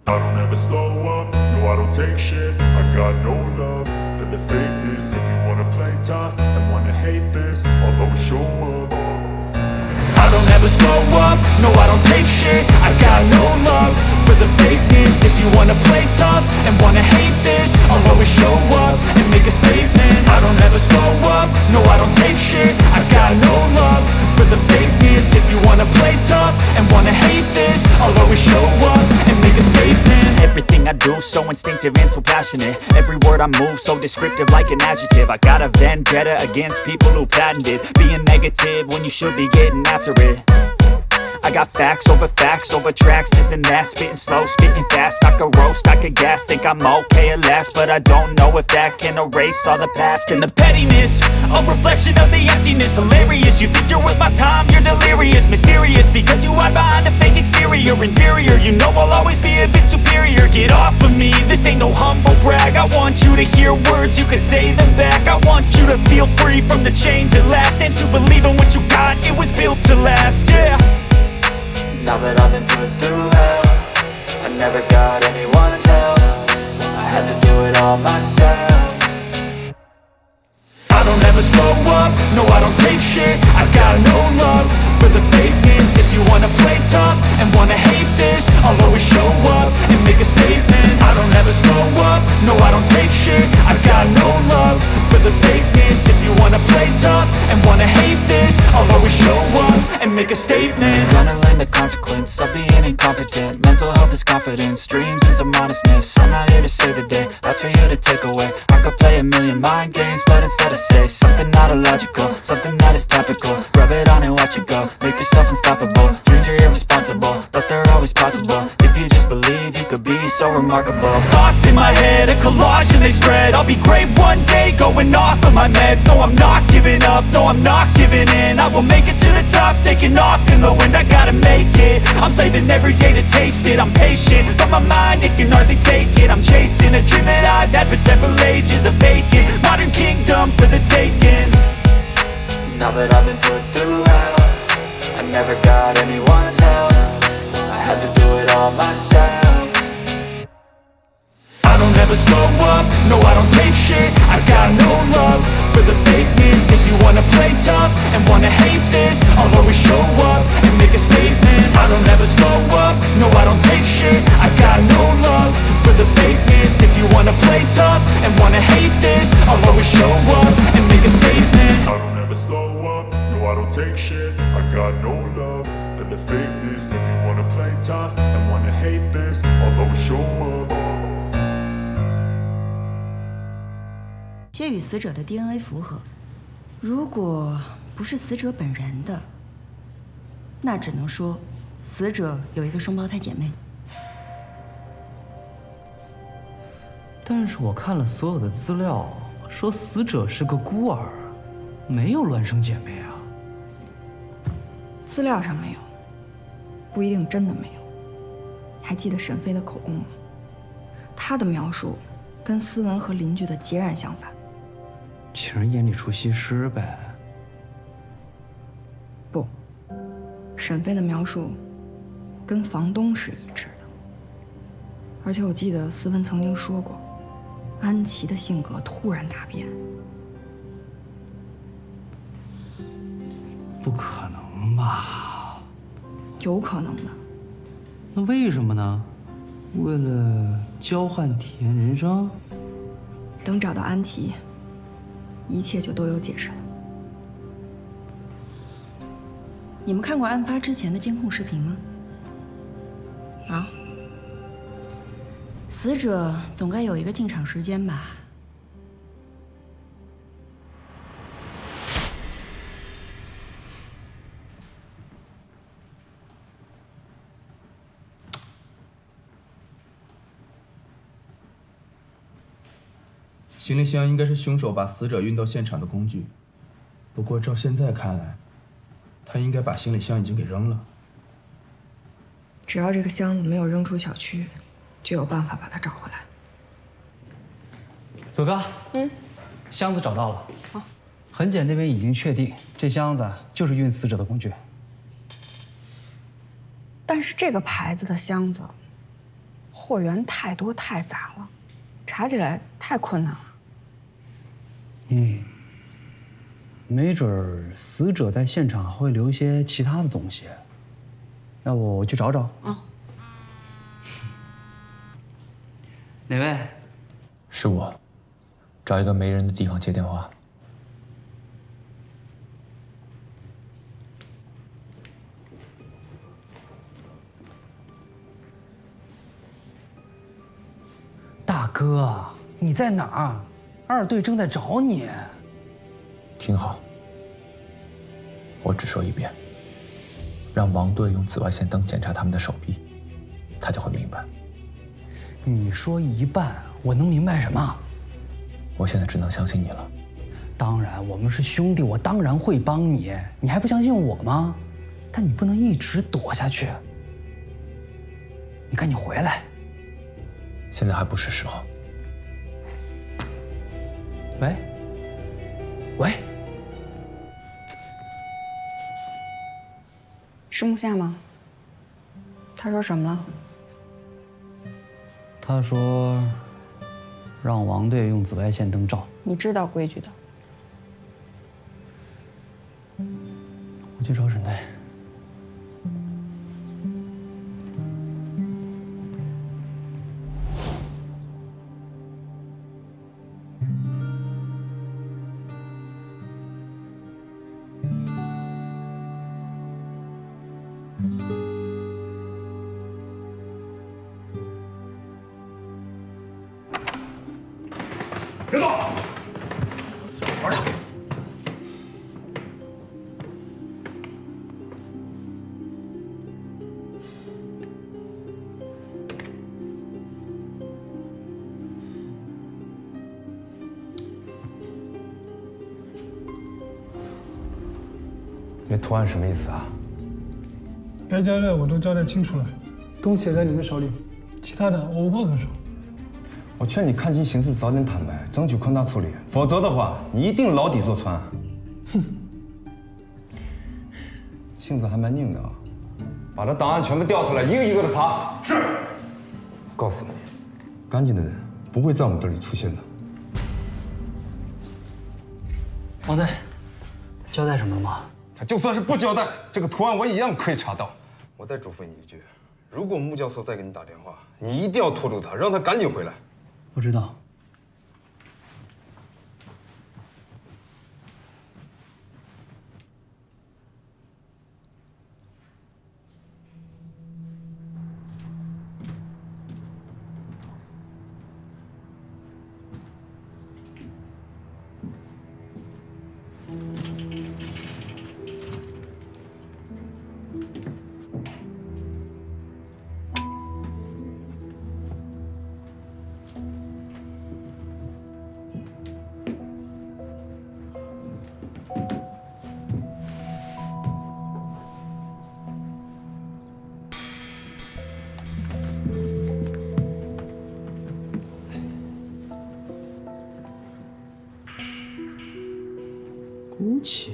I don't ever slow up, no I don't take shit. I got no love for the fakeness. If you wanna play tough and wanna hate this, I'll always show up. I don't ever slow up, no I don't take shit. I got no love for the fakeness. If you wanna play tough and wanna hate this, I'll always show up and make a statement. I don't ever slow up, no I don't take shit. I got no love for the fakeness. If you wanna play tough and wanna hate this, I'll always show up and make a statement. Everything I do so instinctive and so passionate. Every word I move so descriptive like an adjective. I got a vendetta against people who patented being negative when you should be getting after it. I got facts over tracks, this and that. Spitting slow, spitting fast. I could roast, I could gas. Think I'm okay at last, but I don't know if that can erase all the past. And the pettiness, a reflection of the emptiness. Hilarious, you think you're worth my time, you're delirious. Mysterious, because you hide behind a fake exterior. Inferior, you know I'll always be a bit superior. Get off of me, this ain't no humble brag. I want you to hear words, you can say them back. I want you to feel free from the chains at last, and to believe in what you got, it was built to last, yeah. Now that I've been put through hell, I never got anyone's help. I had to do it all myself. I don't ever slow up, no I don't take shit. I got no love for the fakeness. If you wanna play tough and wanna hate this, I'll always show up and make a statement. I don't ever slow up, no I don't take shit. I got no love for the fakeness. If you wanna play tough and wanna hate this, I'll always show up and make a statement. Gonna learn the consequence of being incompetent. Mental health is confidence, dreams and some modestness. I'm not here to save the day, that's for you to take away. I could play a million mind games, but instead I say something not illogical, something that is topical. Rub it on and watch it go, make yourself unstoppable. Dreams are irresponsible, but they're always possible. If you just believe, you could be so remarkable. Thoughts in my head, a collage and they spread. I'll be great one day, going off of my meds. No, I'm not giving up, no, I'm not giving in. I will make it to the top, taking off in the wind. I gotta make it, I'm saving every day to taste it. I'm patient, but my mind, it can hardly take it. I'm chasing a dream that I've had for several ages. A vacant, modern kingdom for the taking. Now that I've been put through hell, I never got anyone's help. I had to do it all myself. I don't ever slow up, no I don't take shit. I got no love for the fakeness. If you wanna play tough and wanna hate this, I'll always show up and make a statement. I don't ever slow up, no I don't take shit. I got no love for the fakeness. If you wanna play tough and wanna hate this, I'll always show up and make a statement. I don't ever slow up, no I don't take shit. I got no love for the fakeness. If you wanna play tough and wanna hate this, I'll always show up. 皆与死者的 DNA 符合，如果不是死者本人的，那只能说死者有一个双胞胎姐妹。但是我看了所有的资料，说死者是个孤儿，没有孪生姐妹啊。资料上没有，不一定真的没有。还记得沈飞的口供吗？他的描述跟思文和邻居的截然相反。请人眼里出西施呗。不，沈飞的描述跟房东是一致的。而且我记得思文曾经说过，安琪的性格突然大变。不可能吧？有可能的。那为什么呢？为了交换体验人生？等找到安琪，一切就都有解释了。你们看过案发之前的监控视频吗？啊？死者总该有一个进场时间吧？行李箱应该是凶手把死者运到现场的工具，不过照现在看来，他应该把行李箱已经给扔了。只要这个箱子没有扔出小区，就有办法把它找回来。左哥，箱子找到了。好，痕检那边已经确定，这箱子就是运死者的工具。但是这个牌子的箱子，货源太多太杂了，查起来太困难了。没准儿死者在现场还会留一些其他的东西，要不我去找找？啊。哪位？是我，找一个没人的地方接电话。大哥，你在哪儿？二队正在找你。听好，我只说一遍，让王队用紫外线灯检查他们的手臂，他就会明白。你说一半，我能明白什么？我现在只能相信你了。当然，我们是兄弟，我当然会帮你。你还不相信我吗？但你不能一直躲下去。你赶紧回来。现在还不是时候。喂，喂，是木夏吗？他说什么了？他说让王队用紫外线灯照。你知道规矩的。我去找沈队。别动！玩点。这图案什么意思啊？该交代我都交代清楚了，东西也在你们手里，其他的我无话可说。我劝你看清形势，早点坦白，争取宽大处理，否则的话，你一定牢底坐穿。哼，性子还蛮硬的啊！把他档案全部调出来，一个一个的查。是。告诉你，干净的人不会在我们这里出现的。王队，交代什么了吗？他就算是不交代，这个图案我一样可以查到。我再嘱咐你一句，如果穆教授再给你打电话，你一定要拖住他，让他赶紧回来。我知道。GUCCI，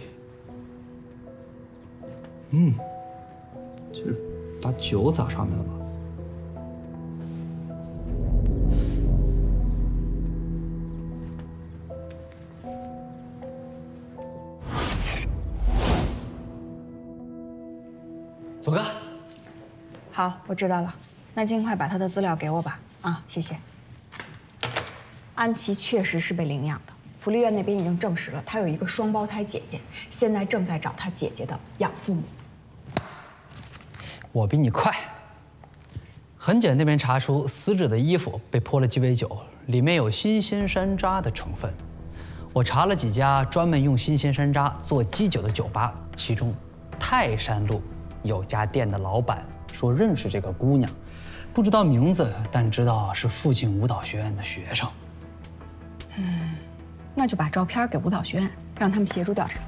这是把酒洒上面了吧？左哥，好，我知道了，那尽快把他的资料给我吧。啊，谢谢。安琪确实是被领养的。福利院那边已经证实了，她有一个双胞胎姐姐，现在正在找她姐姐的养父母。我比你快。痕检那边查出死者的衣服被泼了鸡尾酒，里面有新鲜山楂的成分。我查了几家专门用新鲜山楂做基酒的酒吧，其中泰山路有家店的老板说认识这个姑娘，不知道名字，但知道是附近舞蹈学院的学生。那就把照片给舞蹈学院，让他们协助调查。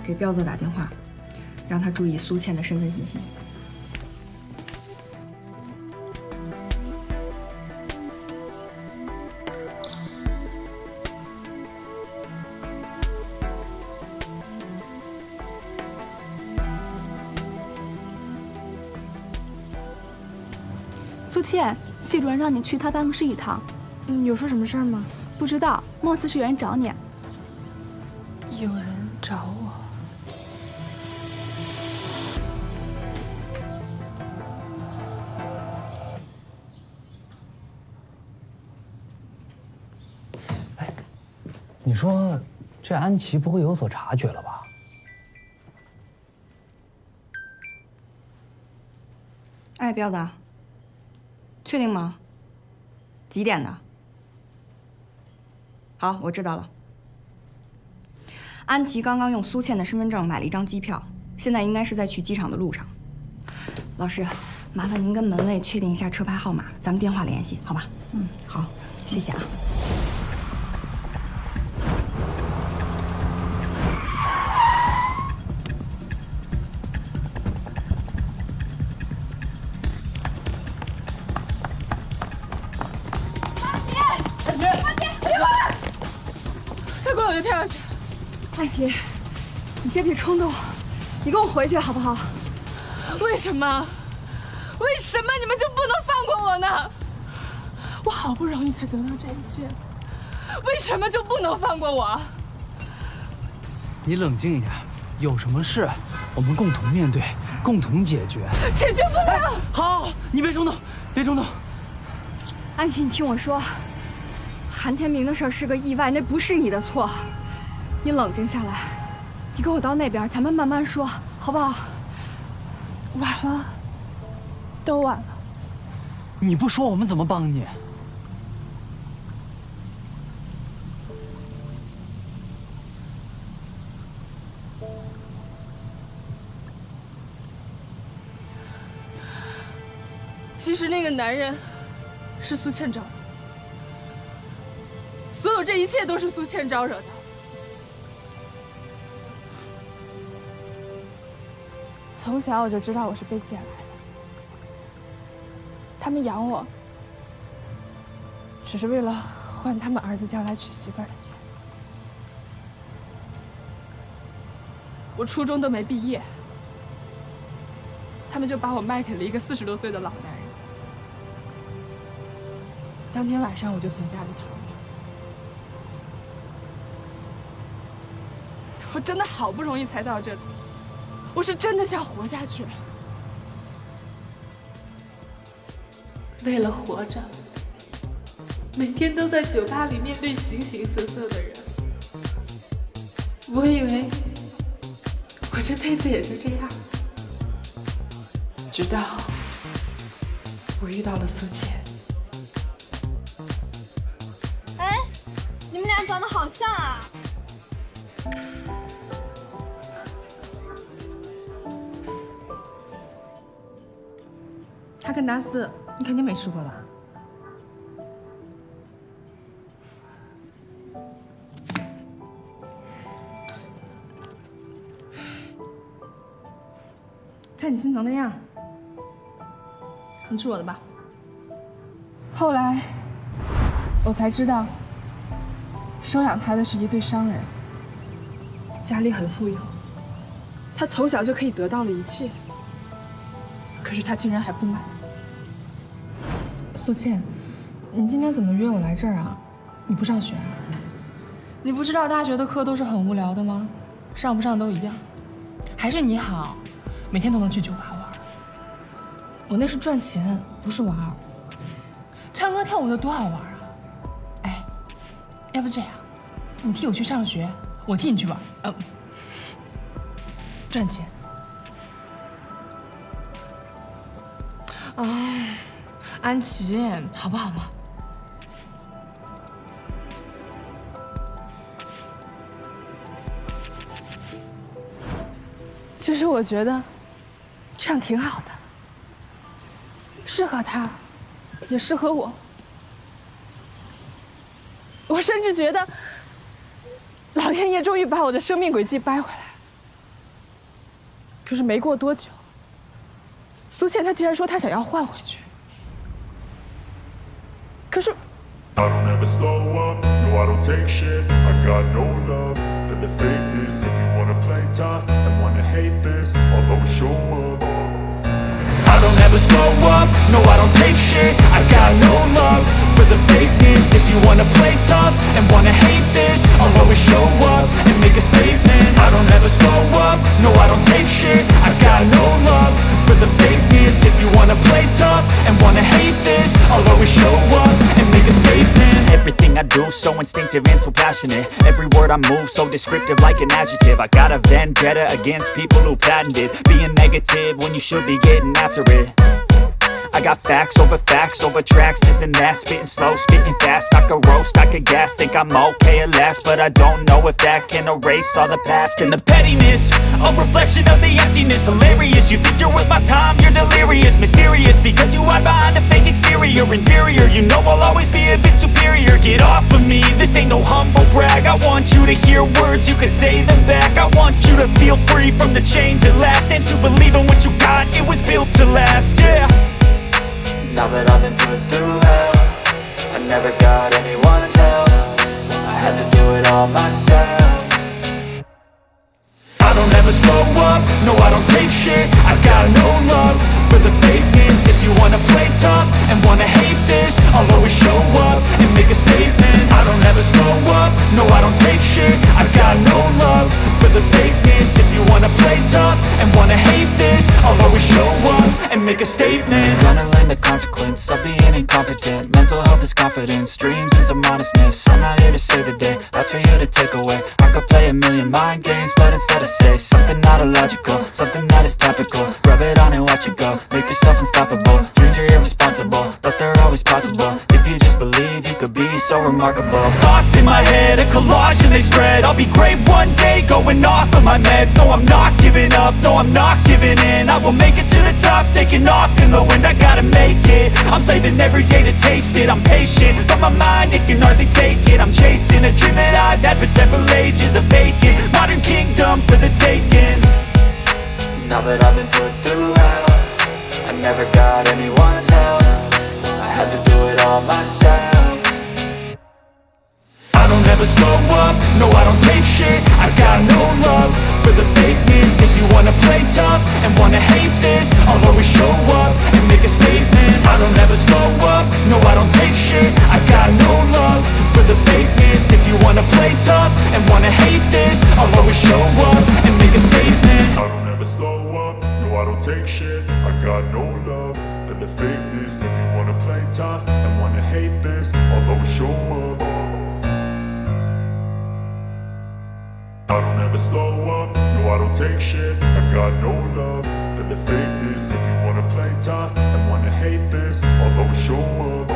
给彪子打电话，让他注意苏倩的身份信息。苏倩，系主任让你去他办公室一趟。有说什么事儿吗？不知道，貌似是有人找你。有人找我。哎，你说这安琪不会有所察觉了吧？哎，彪子，确定吗？几点的？好，我知道了。安琪刚刚用苏倩的身份证买了一张机票，现在应该是在去机场的路上。老师，麻烦您跟门卫确定一下车牌号码，咱们电话联系，好吧？嗯，好，谢谢啊。我就跳下去。安琪，你先别冲动，你跟我回去好不好？为什么？为什么你们就不能放过我呢？我好不容易才得到这一切，为什么就不能放过我？你冷静一点，有什么事我们共同面对，共同解决。解决不了。好，你别冲动，别冲动。安琪，你听我说。韩天明的事儿是个意外，那不是你的错。你冷静下来，你跟我到那边，咱们慢慢说，好不好？晚了，都晚了。你不说，我们怎么帮你？其实那个男人是苏倩找的。所有这一切都是苏倩招惹的。从小我就知道我是被捡来的，他们养我，只是为了换他们儿子将来娶媳妇儿的钱。我初中都没毕业，他们就把我卖给了一个40多岁的老男人。当天晚上我就从家里逃出。我真的好不容易才到这里，我是真的想活下去。为了活着，每天都在酒吧里面对形形色色的人。我以为我这辈子也就这样，直到我遇到了苏倩。哎，你们俩长得好像啊！哈根达斯，你肯定没吃过吧？看你心疼那样，你吃我的吧。后来我才知道，收养他的是一对商人，家里很富有，他从小就可以得到了一切。可是他竟然还不满足。苏倩，你今天怎么约我来这儿啊？你不上学啊？你不知道大学的课都是很无聊的吗？上不上都一样。还是你好，每天都能去酒吧玩。我那是赚钱，不是玩。唱歌跳舞的多好玩啊！哎，要不这样，你替我去上学，我替你去玩，赚钱。啊，安琪，好不好嘛？其实我觉得这样挺好的，适合他，也适合我。我甚至觉得，老天爷终于把我的生命轨迹掰回来。可是没过多久，苏倩她竟然说她想要换回去。可是 I don't ever slow up, no I don't take shit. I got no love for the fakeness. If you wanna play tough and wanna hate this, I'll always show up. I don't ever slow up, no I don't take shit. I got no love for the fakeness. If you wanna play tough and wanna hate this, I'll always show up and make a statement. I don't ever slow up, no I don't take shit. I got no love for the fakeness. If you wanna play tough and wanna hate this, I'll always show up and make a statement. Everything I do so instinctive and so passionate. Every word I move so descriptive like an adjective. I got a vendetta against people who patented being negative when you should be getting after it. I got facts over tracks, this and that. Spitting slow, spitting fast. I could roast, I could gas. Think I'm okay at last, but I don't know if that can erase all the past. And the pettiness, a reflection of the emptiness. Hilarious, you think you're worth my time, you're delirious. Mysterious, because you hide behind a fake exterior. Inferior, you know I'll always be a bit superior. Get off of me, this ain't no humble brag. I want you to hear words, you can say them back. I want you to feel free from the chains at last, and to believe in what you got, it was built to last, yeah. Now that I've been put through hell, I never got anyone's help. I had to do it all myself. I don't ever slow up, no I don't take shit. I got no love for the fakeness. If you wanna play tough and wanna hate this, I'll always show up and make a statement. I don't ever slow up, no I don't take shit. I got no love for the fakeness. If you wanna play tough and wanna hate this, I'll always show up and make a statement. Gonna learn the consequence of being incompetent. Mental health is confidence, dreams and some honestness. I'm not here to save the day, that's for you to take away. I could play a million mind games, but instead I say something not illogical, something that is topical. Rub it on and watch it go, make yourself unstoppable. Dreams are irresponsible, but they're always possible. If you just believe, you could be so remarkable. Thoughts in my head, a collage and they spread. I'll be great one day, going off of my meds. No, I'm not giving up, no, I'm not giving in. I will make it to the top, taking off in the wind. I gotta make it, I'm saving every day to taste it. I'm patient, but my mind, it can hardly take it. I'm chasing a dream that I've had for several ages. A vacant, modern kingdom for the taking. Now that I've been put through hell, I never got anyone's help. I had to do it all myself. I don't ever slow up, no I don't take shit. I got no love for the fakeness. If you wanna play tough and wanna hate this, I'll always show up and make a statement. I don't ever slow up, no I don't take shit. I got no love for the fakeness. If you wanna play tough and wanna hate this, I'll always show up and make a statement. I don't ever slow up, no I don't take shit. I got no love for the fakeness. If you wanna play tough and wanna hate this, I'll always show up. I don't ever slow up, no I don't take shit. I got no love for the fakeness. If you wanna play tough and wanna hate this, I'll always show up.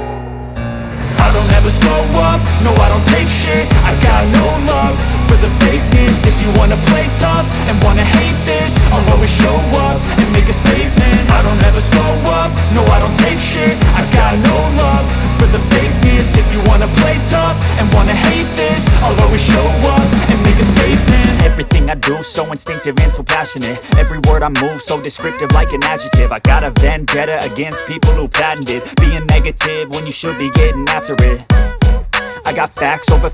I don't ever slow up, no I don't take shit. I got no love for the fakeness. If you wanna play tough and wanna hate this, I'll always show up and make a statement. I don't ever slow up, no I don't take shit. I got no love for the fakeness. If you wanna play tough and wanna hate this, I'll always show up and make a statement. Everything I do so instinctive and so passionate. Every word I move so descriptive like an adjective. I got a vendetta against people who patented being negative when you should be getting after it. I got facts over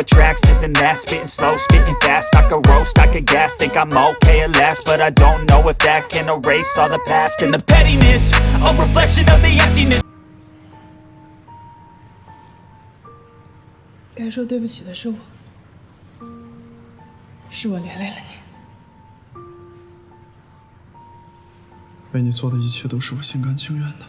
tracks, this and that. Spitting slow, spitting fast. I could roast, I could gas. Think I'm okay at last, but I don't know if that can erase all the past. And the pettiness, a reflection of the emptiness. 该说对不起的是我，是我连累了你。为你做的一切都是我心甘情愿的。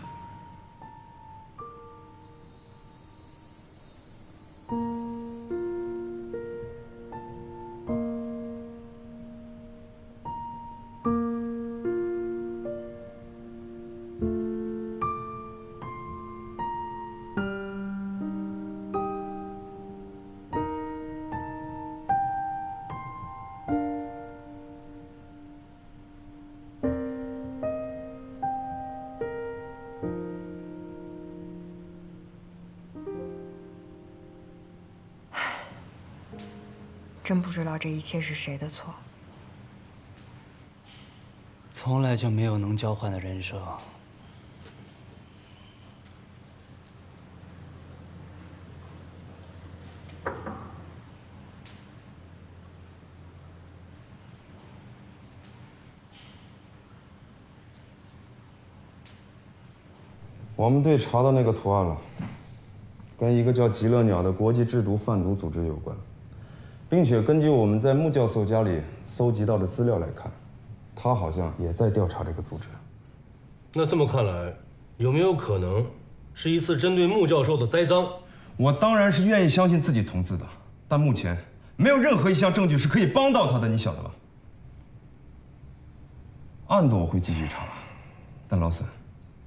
真不知道这一切是谁的错。从来就没有能交换的人生。我们队查到那个图案了，跟一个叫极乐鸟的国际制毒贩毒组织有关，并且根据我们在穆教授家里搜集到的资料来看，他好像也在调查这个组织。那这么看来，有没有可能是一次针对穆教授的栽赃？我当然是愿意相信自己同志的，但目前没有任何一项证据是可以帮到他的，你晓得吧？案子我会继续查，但老沈，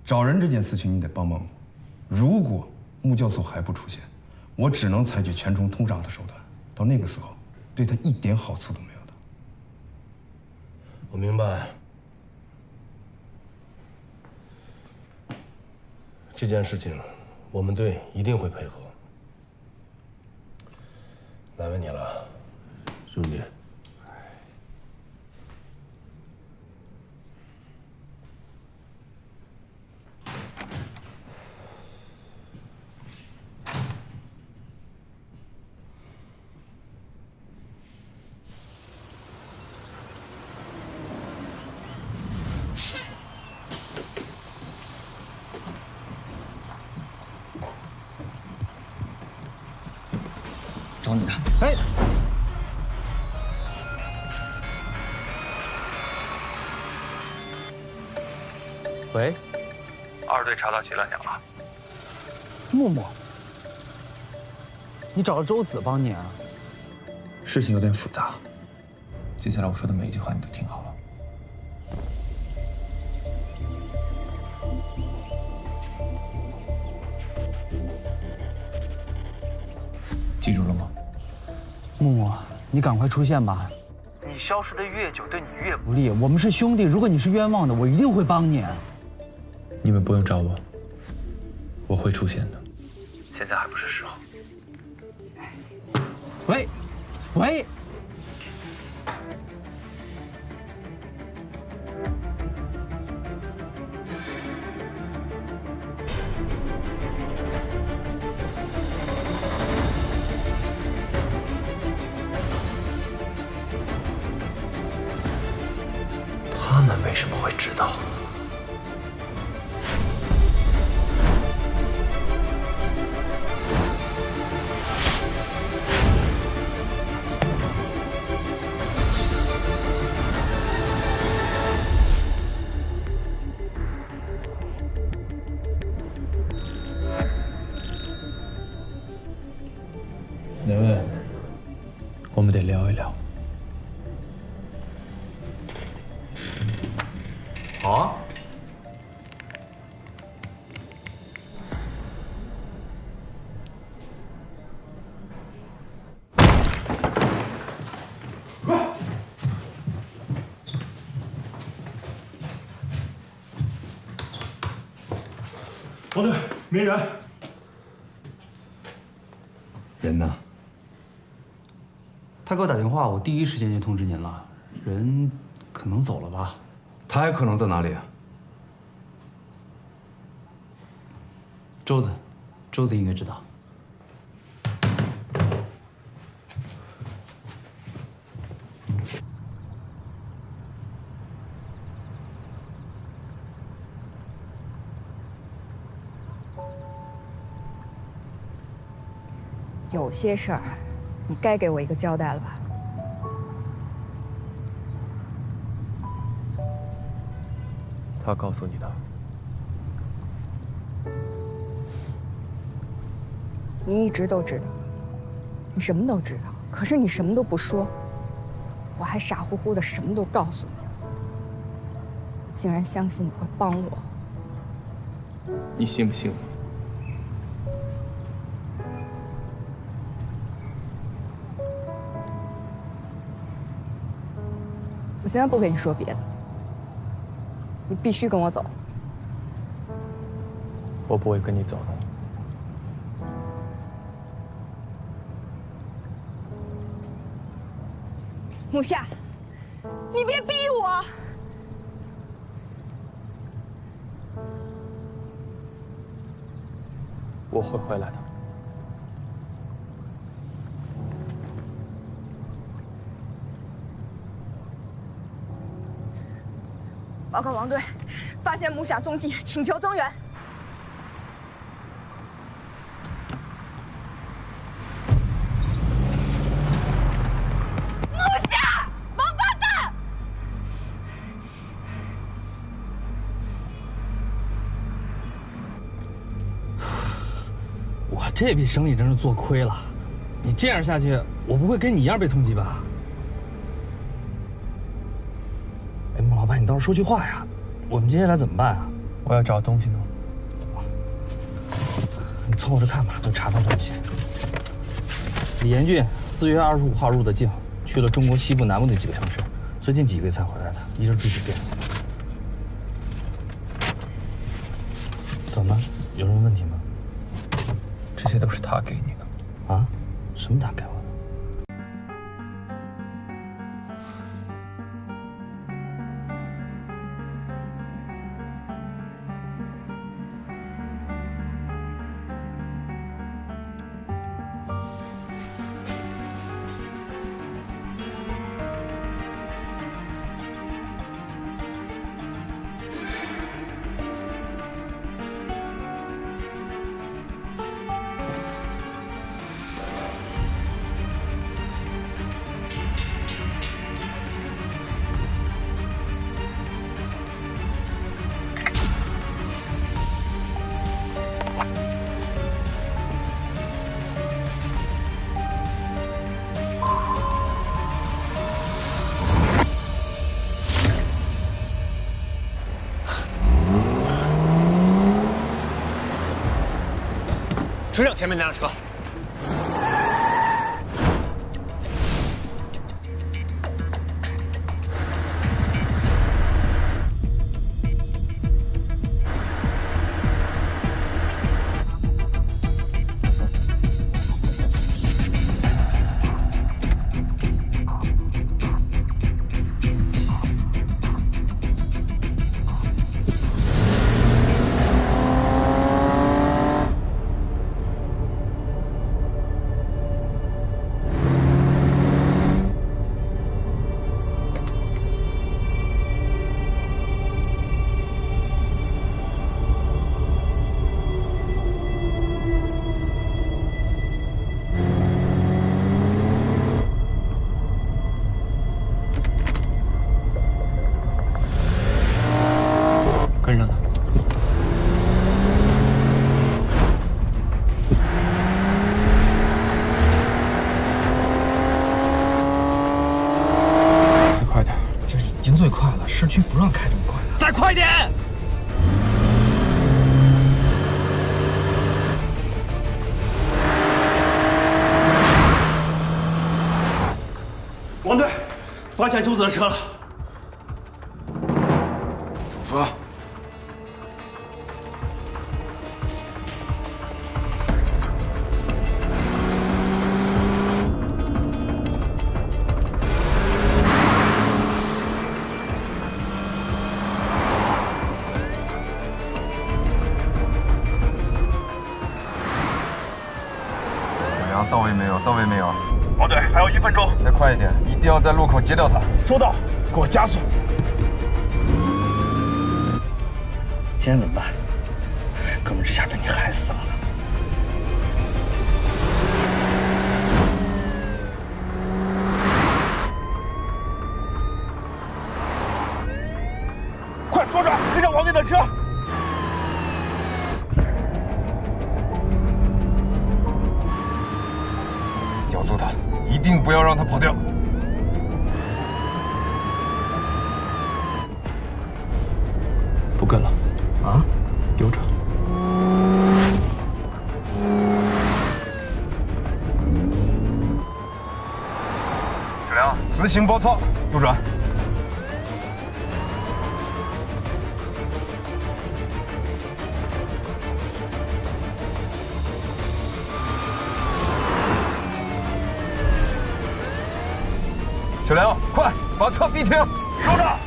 找人这件事情你得帮帮我。如果穆教授还不出现，我只能采取全城通杀的手段，到那个时候，对他一点好处都没有的。我明白。这件事情，我们队一定会配合。难为你了，兄弟。找你的。哎，喂，二队查到极乐鸟了。木木，你找了周子帮你啊？事情有点复杂，接下来我说的每一句话你都听好了。记住了吗？木木，你赶快出现吧！你消失的越久，对你越不利。我们是兄弟，如果你是冤枉的，我一定会帮你。你们不用找我，我会出现的。现在还不是时候。喂，喂。他们为什么会知道？两位，我们得聊一聊。好啊。王队，没人。人呢？他给我打电话，我第一时间就通知您了。人可能走了吧？他还可能在哪里啊？周子应该知道。有些事儿，你该给我一个交代了吧？他告诉你的。你一直都知道，你什么都知道，可是你什么都不说，我还傻乎乎的什么都告诉你，我竟然相信你会帮我。你信不信我？我现在不跟你说别的，你必须跟我走。我不会跟你走的。木夏，你别逼我！我会回来的。报告王队，发现木夏踪迹，请求增援。这笔生意真是做亏了。你这样下去，我不会跟你一样被通缉吧？哎，穆老板，你倒是说句话呀！我们接下来怎么办啊？我要找东西呢。你凑合着看吧，就查到这么些。李延俊4月25号入的境，去了中国西部、南部那几个城市，最近几个月才回来的，一直住酒店。怎么？有什么问题吗？这些都是他给你的。啊？什么他给我的？追上前面那辆车。跟上他。再快点，这已经最快了，市区不让开这么快的。再快点！王队，发现周子的车了。走吧。小梁，到位没有？到位没有？王队，还有1分钟。再快一点，一定要在路口截掉他。收到，给我加速。现在怎么办？哥们儿，这下被你害死了。快抓抓，跟上王队的车！咬住他，一定不要让他跑掉。不跟了。啊？留着。小梁，自行包抄，右转。小梁，快把车逼停！收着。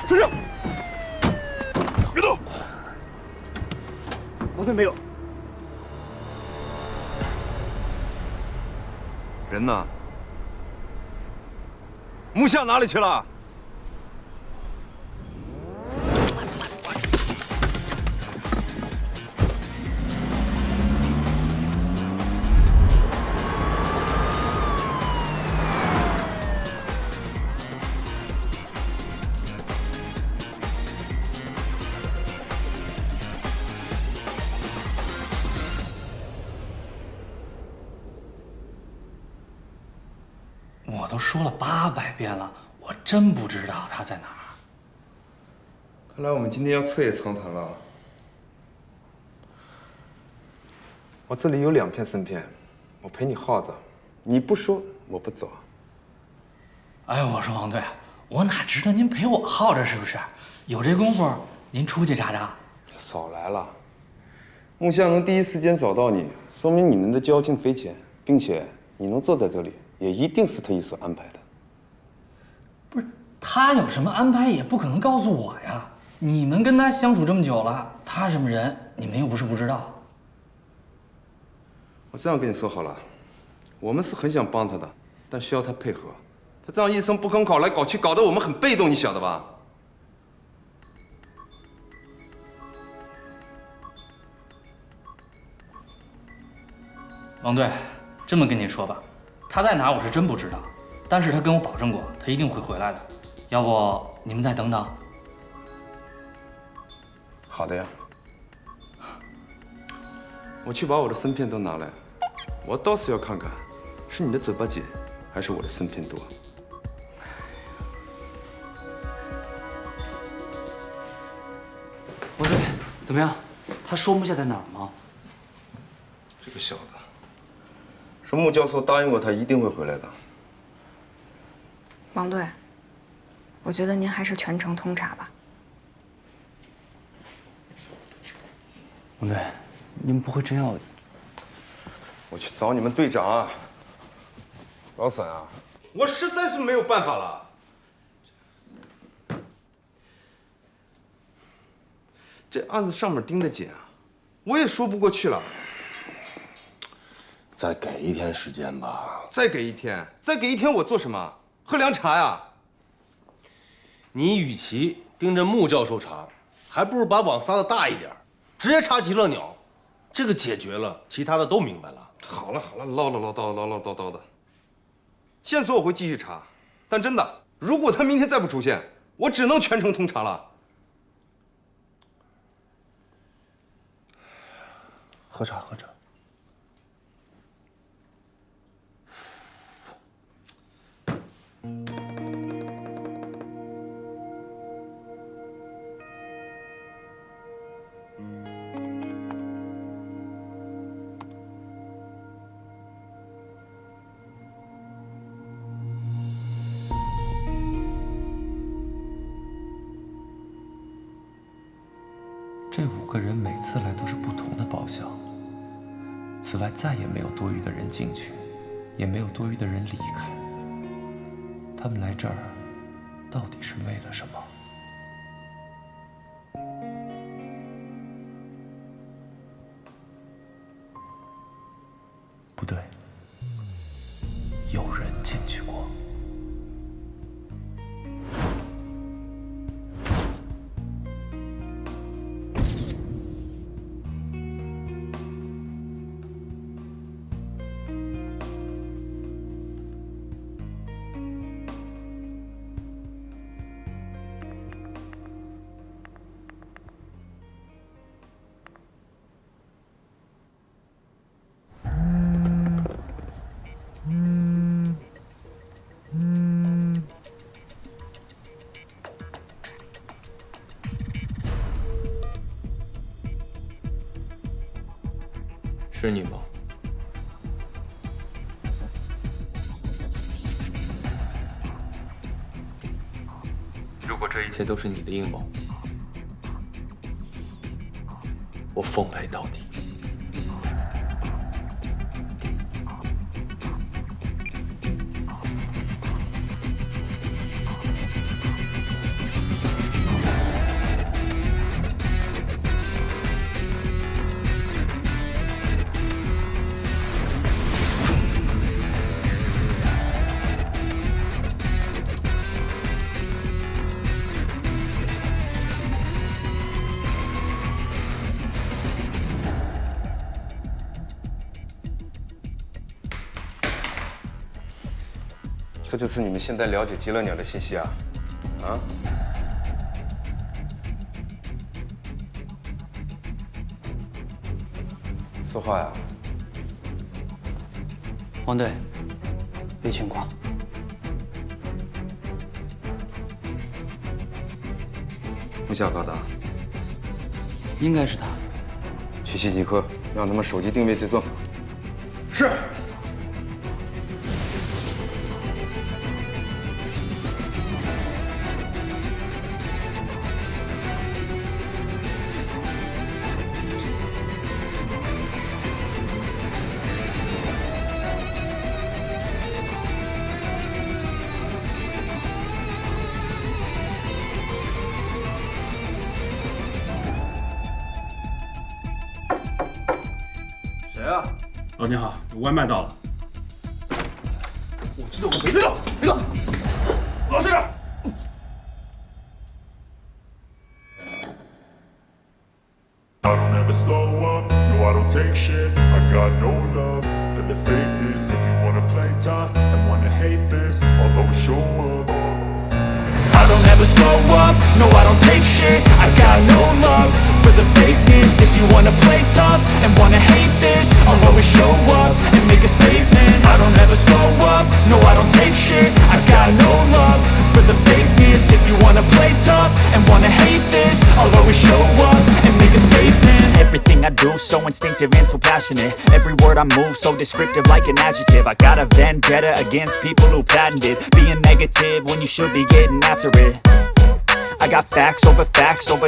车上，别动。王队没有。人呢？木像哪里去了？都说了800遍了，我真不知道他在哪儿。看来我们今天要彻夜长谈了。我这里有2片身片，我陪你耗着，你不说我不走。哎呦，我说王队，我哪知道您陪我耗着是不是？有这功夫，您出去查查。少来了，木匠能第一时间找到你，说明你们的交情匪浅，并且你能坐在这里，也一定是他一手安排的。不是，他有什么安排也不可能告诉我呀。你们跟他相处这么久了，他什么人，你们又不是不知道。我这样跟你说好了，我们是很想帮他的，但需要他配合。他这样一声不吭，搞来搞去，搞得我们很被动，你晓得吧？王队，这么跟你说吧，他在哪儿我是真不知道，但是他跟我保证过，他一定会回来的。要不你们再等等。好的呀，我去把我的身片都拿来，我倒是要看看，是你的嘴巴紧，还是我的身片多。王队，怎么样？他说木匠在哪儿吗？这个小子，说穆教授答应过他一定会回来的。王队，我觉得您还是全程通查吧。王队，您不会真要……我去找你们队长啊，老沈啊，我实在是没有办法了。这案子上面盯得紧啊，我也说不过去了。再给1天时间吧。再给1天，再给1天，我做什么？喝凉茶呀？你与其盯着穆教授查，还不如把网撒的大一点，直接查极乐鸟，这个解决了，其他的都明白了。好了好了，唠叨的。线索我会继续查，但真的，如果他明天再不出现，我只能全程通查了。喝茶，喝茶。这5个人每次来都是不同的包厢，此外再也没有多余的人进去，也没有多余的人离开。他们来这儿，到底是为了什么？不对，有人进去过。是你吗？如果这一切都是你的阴谋，我奉陪到底。这就是你们现在了解极乐鸟的信息啊？啊？说话呀！王队，别情况。木下嘎达，应该是他。去西极科，让他们手机定位追踪。是。 谁啊？哦，你好，外卖到了。我知道我没到，别动，老实点。I don't ever slow up, no I don't take shit. I got no love for the fakeness. If you wanna play tough and wanna hate this, I'll always show up. I don't ever slow up, no I don't take shit. I got no love for the fakeness. If you wanna play tough and wanna hate this, I'll always show up and make a statement. I don't ever slow up, no I don't take shit. I got no love for the fakeness. If you wanna play tough and wanna hate this, I'll always show up and make a statement. Everything I do so instinctive and so passionate. Every word I move so descriptive like an adjective. I got a vendetta against people who patented being negative when you should be getting after it. I got facts over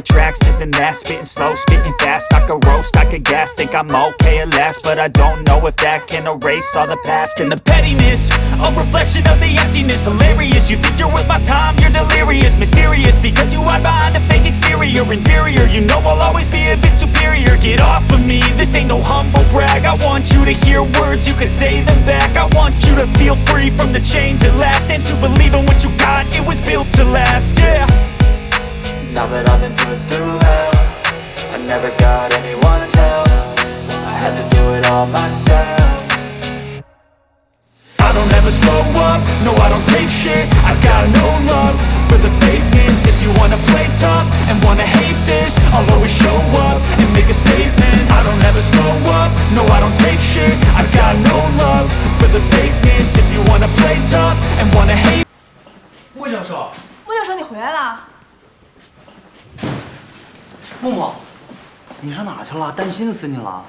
tracks, this and that. Spitting slow, spitting fast. I could roast, I could gas. Think I'm okay at last, but I don't know if that can erase all the past. And the pettiness, a reflection of the emptiness. Hilarious, you think you're worth my time, you're delirious. Mysterious, because you hide behind a fake exterior. Inferior, you know I'll always be a bit superior. Get off of me, this ain't no humble brag. I want you to hear words, you can say them back. I want you to feel free from the chains at last, and to believe in what you got, it was built to last, yeah. Now that I've been put through hell, I never got anyone's help. I had to do it all myself. I don't ever slow up, no I don't take shit. I got no love for the fakeness. If you wanna play tough and wanna hate this, I'll always show up and make a statement. I don't ever slow up, no I don't take shit. I got no love for the fakeness. If you wanna play tough and wanna hate. 穆教授，你回来了。 木木，你上哪去了？担心死你了。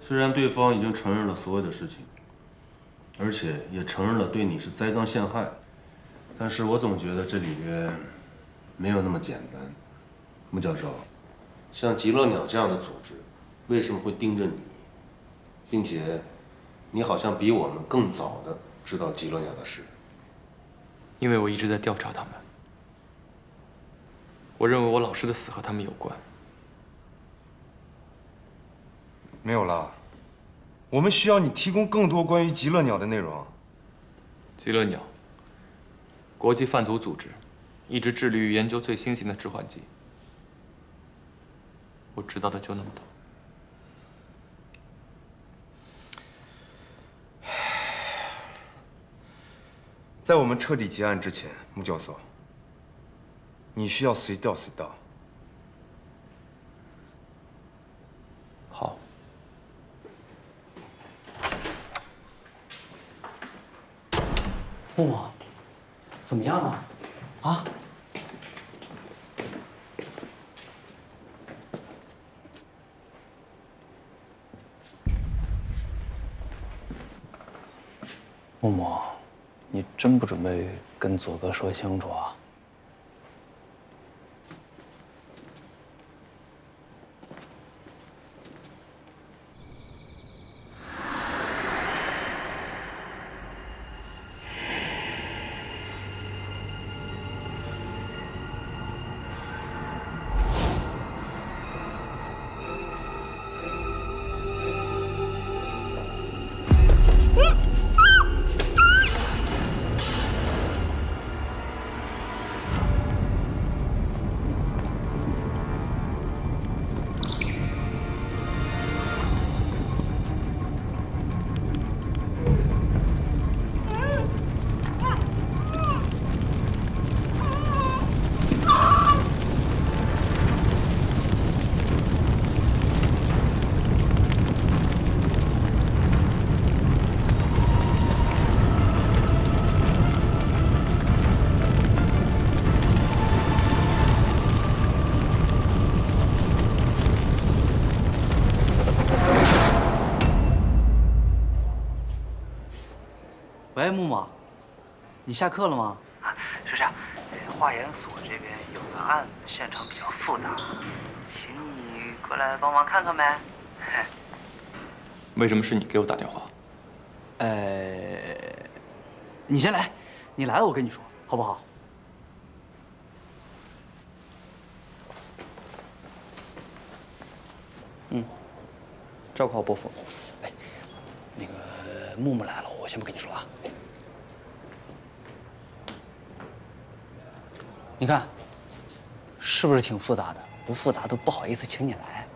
虽然对方已经承认了所有的事情，而且也承认了对你是栽赃陷害，但是我总觉得这里边没有那么简单。穆教授，像极乐鸟这样的组织，为什么会盯着你，并且你好像比我们更早的知道极乐鸟的事？因为我一直在调查他们，我认为我老师的死和他们有关。 没有了，我们需要你提供更多关于极乐鸟的内容。极乐鸟，国际贩毒组织，一直致力于研究最新型的致幻剂。我知道的就那么多。在我们彻底结案之前，穆教授，你需要随调随到。好。 木木，怎么样了？啊？木木，你真不准备跟左哥说清楚啊？喂，木木，你下课了吗？是这样，化研所这边有个案子，现场比较复杂，请你过来帮忙看看呗。为什么是你给我打电话？你先来，你来了我跟你说，好不好？照顾好伯父。哎，那个木木来了，我先不跟你说啊。你看，是不是挺复杂的？不复杂都不好意思请你来。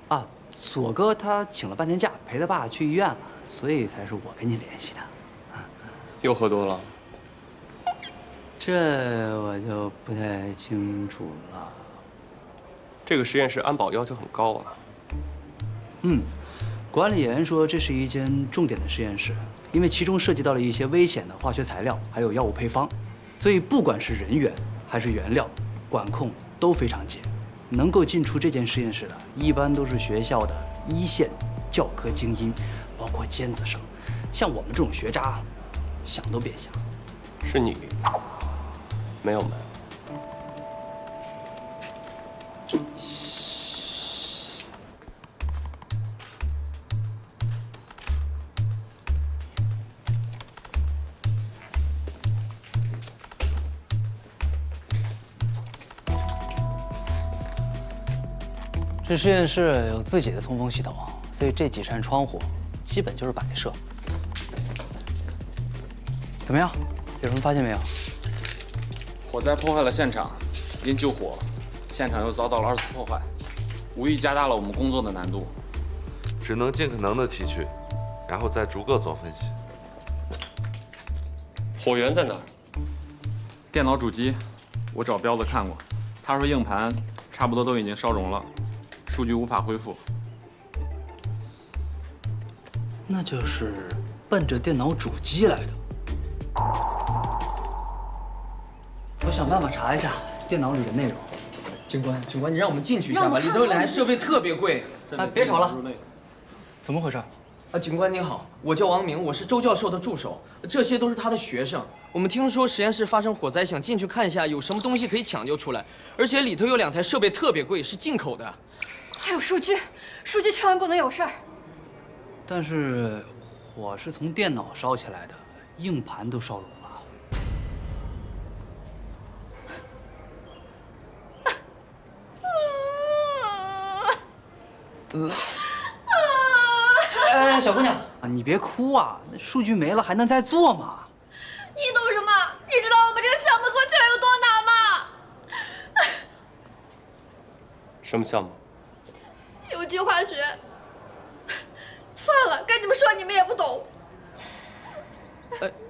啊，左哥他请了半天假，陪他爸去医院了，所以才是我跟你联系的。又喝多了？这我就不太清楚了。这个实验室安保要求很高啊。管理员说这是一间重点的实验室，因为其中涉及到了一些危险的化学材料，还有药物配方，所以不管是人员还是原料，管控都非常紧。能够进出这间实验室的，一般都是学校的一线教科精英，包括尖子生。像我们这种学渣，想都别想。是你没有门。这实验室有自己的通风系统，所以这几扇窗户基本就是摆设。怎么样？有什么发现没有？火灾破坏了现场，因救火，现场又遭到了2次破坏，无疑加大了我们工作的难度。只能尽可能的提取，然后再逐个做分析。火源在哪儿？电脑主机，我找彪子看过，他说硬盘差不多都已经烧融了，数据无法恢复。那就是奔着电脑主机来的。我想办法查一下电脑里的内容。警官，你让我们进去一下吧，里头有台设备特别贵。哎，别吵了。怎么回事？警官你好，我叫王明，我是周教授的助手，这些都是他的学生。我们听说实验室发生火灾，想进去看一下有什么东西可以抢救出来，而且里头有2台设备特别贵，是进口的。还有数据千万不能有事儿。但是火是从电脑烧起来的，硬盘都烧融了。哎，小姑娘，你别哭啊！那数据没了还能再做吗？你懂什么？你知道我们这个项目做起来有多难吗？什么项目？有机化学。算了，跟你们说你们也不懂。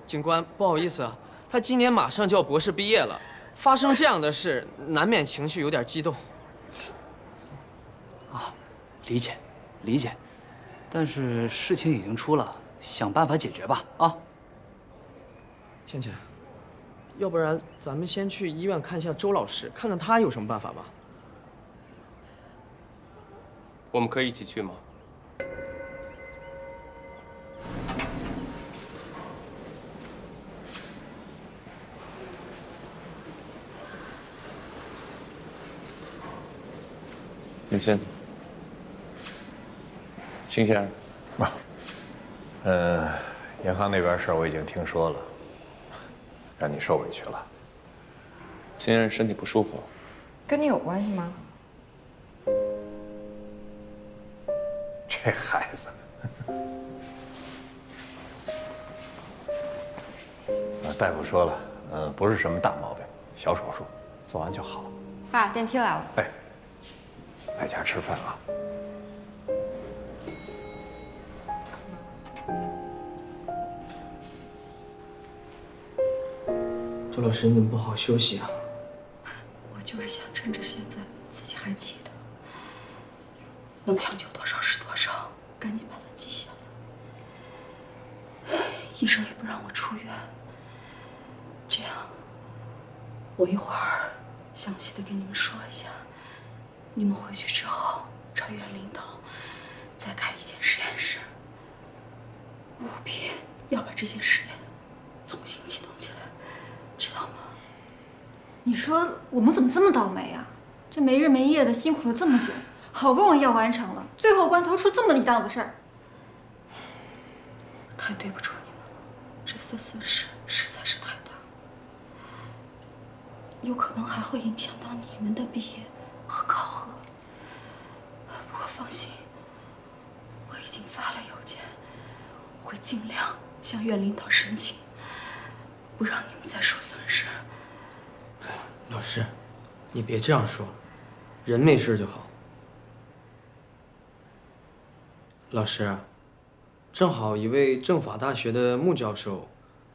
警官，不好意思啊，他今年马上就要博士毕业了，发生这样的事，难免情绪有点激动。啊，理解，但是事情已经出了，想办法解决吧。啊，倩倩，要不然咱们先去医院看一下周老师，看看他有什么办法吧。我们可以一起去吗？你先。秦先生，银行那边事儿我已经听说了，让你受委屈了。秦先生身体不舒服，跟你有关系吗？这孩子，大夫说了，不是什么大毛病，小手术，做完就好。爸，电梯来了。哎，在家吃饭啊。周老师，你怎么不好好休息啊？我就是想趁着现在自己还记得，能抢救多少是多少，赶紧把它记下来。医生也不让我出院，这样，我一会儿详细的跟你们说一下。你们回去之后找院领导，再开一间实验室，务必要把这些实验重新启动起来，知道吗？你说我们怎么这么倒霉啊？这没日没夜的辛苦了这么久，好不容易要完成了，最后关头出这么一档子事儿。太对不住你们了，这次损失实在是太大，有可能还会影响到你们的毕业和考核。不过放心，我已经发了邮件，会尽量向院领导申请，不让你们再受损失。老师，你别这样说，人没事就好。老师，正好一位政法大学的穆教授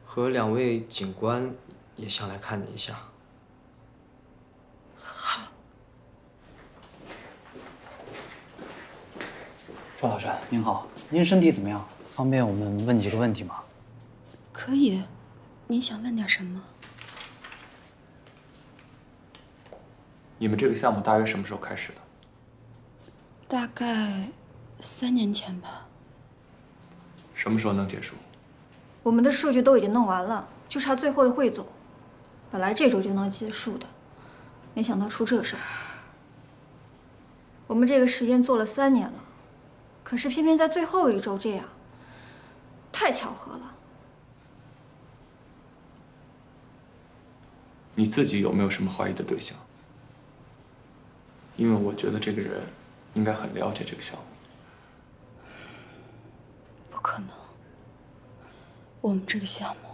和2位警官也想来看你一下。好。赵老师您好，您身体怎么样？方便我们问几个问题吗？可以，您想问点什么？你们这个项目大约什么时候开始的？大概3年前吧。什么时候能结束？我们的数据都已经弄完了，就差最后的汇总。本来这周就能结束的，没想到出这事儿。我们这个实验做了3年了，可是偏偏在最后一周这样，太巧合了。你自己有没有什么怀疑的对象？因为我觉得这个人应该很了解这个项目。不可能，我们这个项目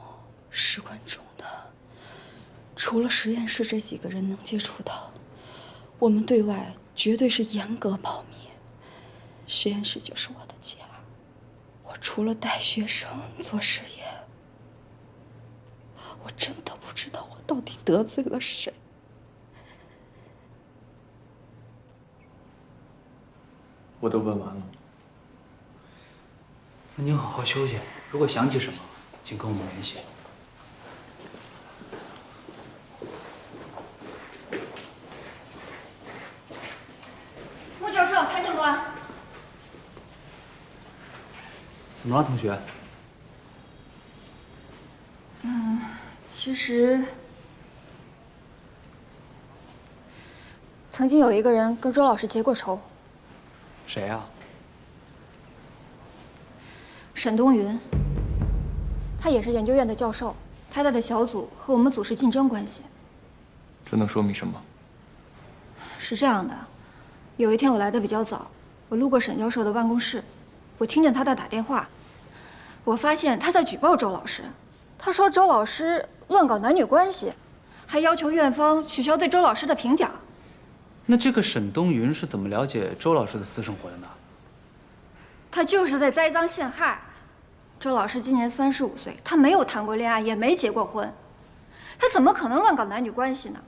事关重大，除了实验室这几个人能接触到，我们对外绝对是严格保密。实验室就是我的家，我除了带学生做实验，我真的不知道我到底得罪了谁。我都问完了。那您好好休息，如果想起什么，请跟我们联系。穆教授，谭警官。怎么了，同学？其实曾经有一个人跟周老师结过仇。谁呀？沈东云，他也是研究院的教授，他带的小组和我们组是竞争关系。这能说明什么？是这样的，有一天我来的比较早，我路过沈教授的办公室，我听见他在打电话，我发现他在举报周老师，他说周老师乱搞男女关系，还要求院方取消对周老师的评奖。那这个沈东云是怎么了解周老师的私生活的呢？他就是在栽赃陷害。周老师今年35岁，他没有谈过恋爱，也没结过婚，他怎么可能乱搞男女关系呢？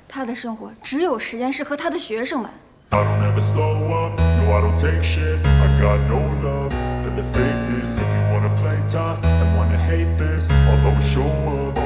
他的生活只有实验室和他的学生们。I don't ever slow up, no I don't take shit. I got no love for the fakeness. If you wanna play tough and wanna hate this, I'll always show up.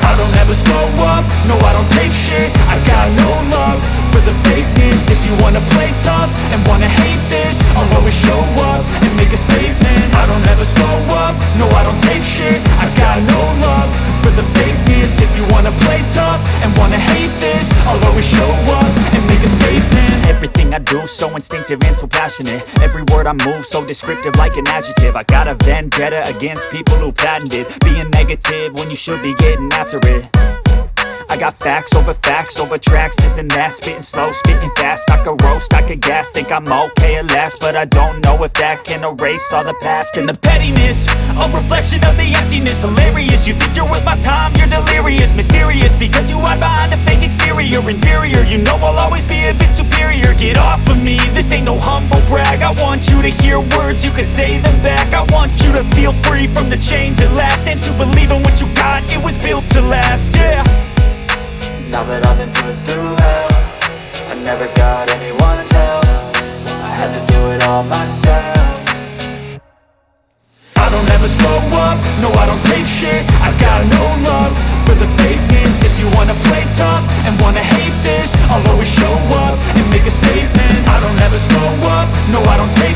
I don't ever slow up, no I don't take shit. I got no love for the fakeness. If you wanna play tough and wanna hate this, I'll always show up and make a statement. I don't ever slow up, no I don't take shit. I got no love for the fakeness. If you wanna play tough and wanna hate this, I'll always show up and make a statement. Everything I do so instinctive and so passionate. Every word I move so descriptive like an adjective. I got a vendetta against people who patented being negative when you should be getting after it. I got facts over tracks, this and that. Spitting slow, spitting fast. I could roast, I could gas. Think I'm okay at last, but I don't know if that can erase all the past. And the pettiness, a reflection of the emptiness. Hilarious, you think you're worth my time, you're delirious. Mysterious, because you hide behind a fake exterior. Inferior, you know I'll always be a bit superior. Get off of me, this ain't no humble brag. I want you to hear words, you can say them back. I want you to feel free from the chains at last, and to believe in what you got, it was built to last, yeah. Now that I've been put through hell, I never got anyone's help. I had to do it all myself. I don't ever slow up, no I don't take shit. I got no love for the fakeness. If you wanna play tough and wanna hate this, I'll always show up and make a statement. I don't ever slow up, no I don't take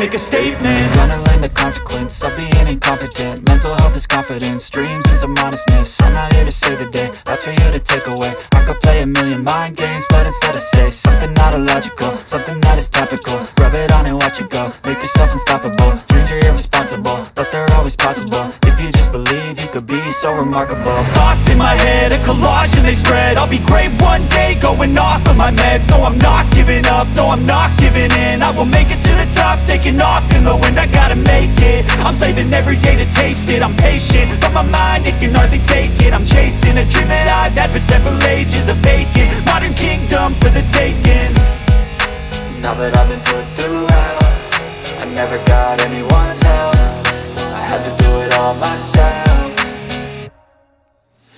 make a statement. Gonna learn the consequence of being incompetent. Mental health is confidence, dreams and some honestness. I'm not here to save the day, that's for you to take away. I could play a million mind games, but instead I say something not illogical, something that is topical. Rub it on and watch it go, make yourself unstoppable. Dreams are irresponsible, but they're always possible. If you just believe, you could be so remarkable. Thoughts in my head, a collage and they spread. I'll be great one day, going off of my meds. No, I'm not giving up, no, I'm not giving in. I will make it to the top, taking off in the wind. I gotta make it, I'm saving every day to taste it. I'm patient, but my mind, it can hardly take it. I'm chasing a dream that I've had for several ages. A vacant, modern kingdom for the taking. Now that I've been put through hell, I never got anyone's help. I had to do it all myself.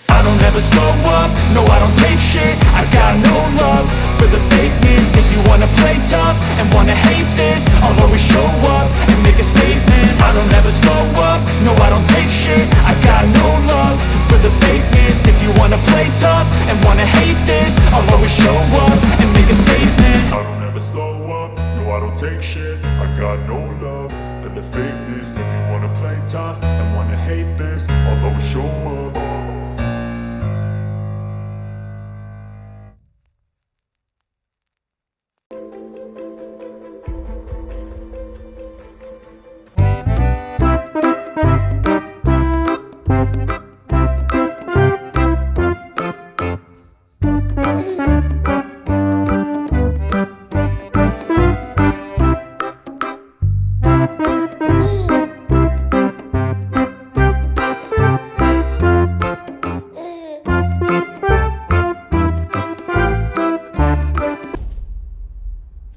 I don't ever slow up, no I don't take shit. I got no love for the fakeness. If you wanna play tough and wanna hate this, I'll always show up and make a statement. I don't ever slow up, no I don't take shit. I got no love for the fakeness. If you wanna play tough and wanna hate this, I'll always show up and make a statement. I don't ever slow up, no I don't take shit. I got no love for the fakeness. If you wanna play tough and wanna hate this, I'll always show up.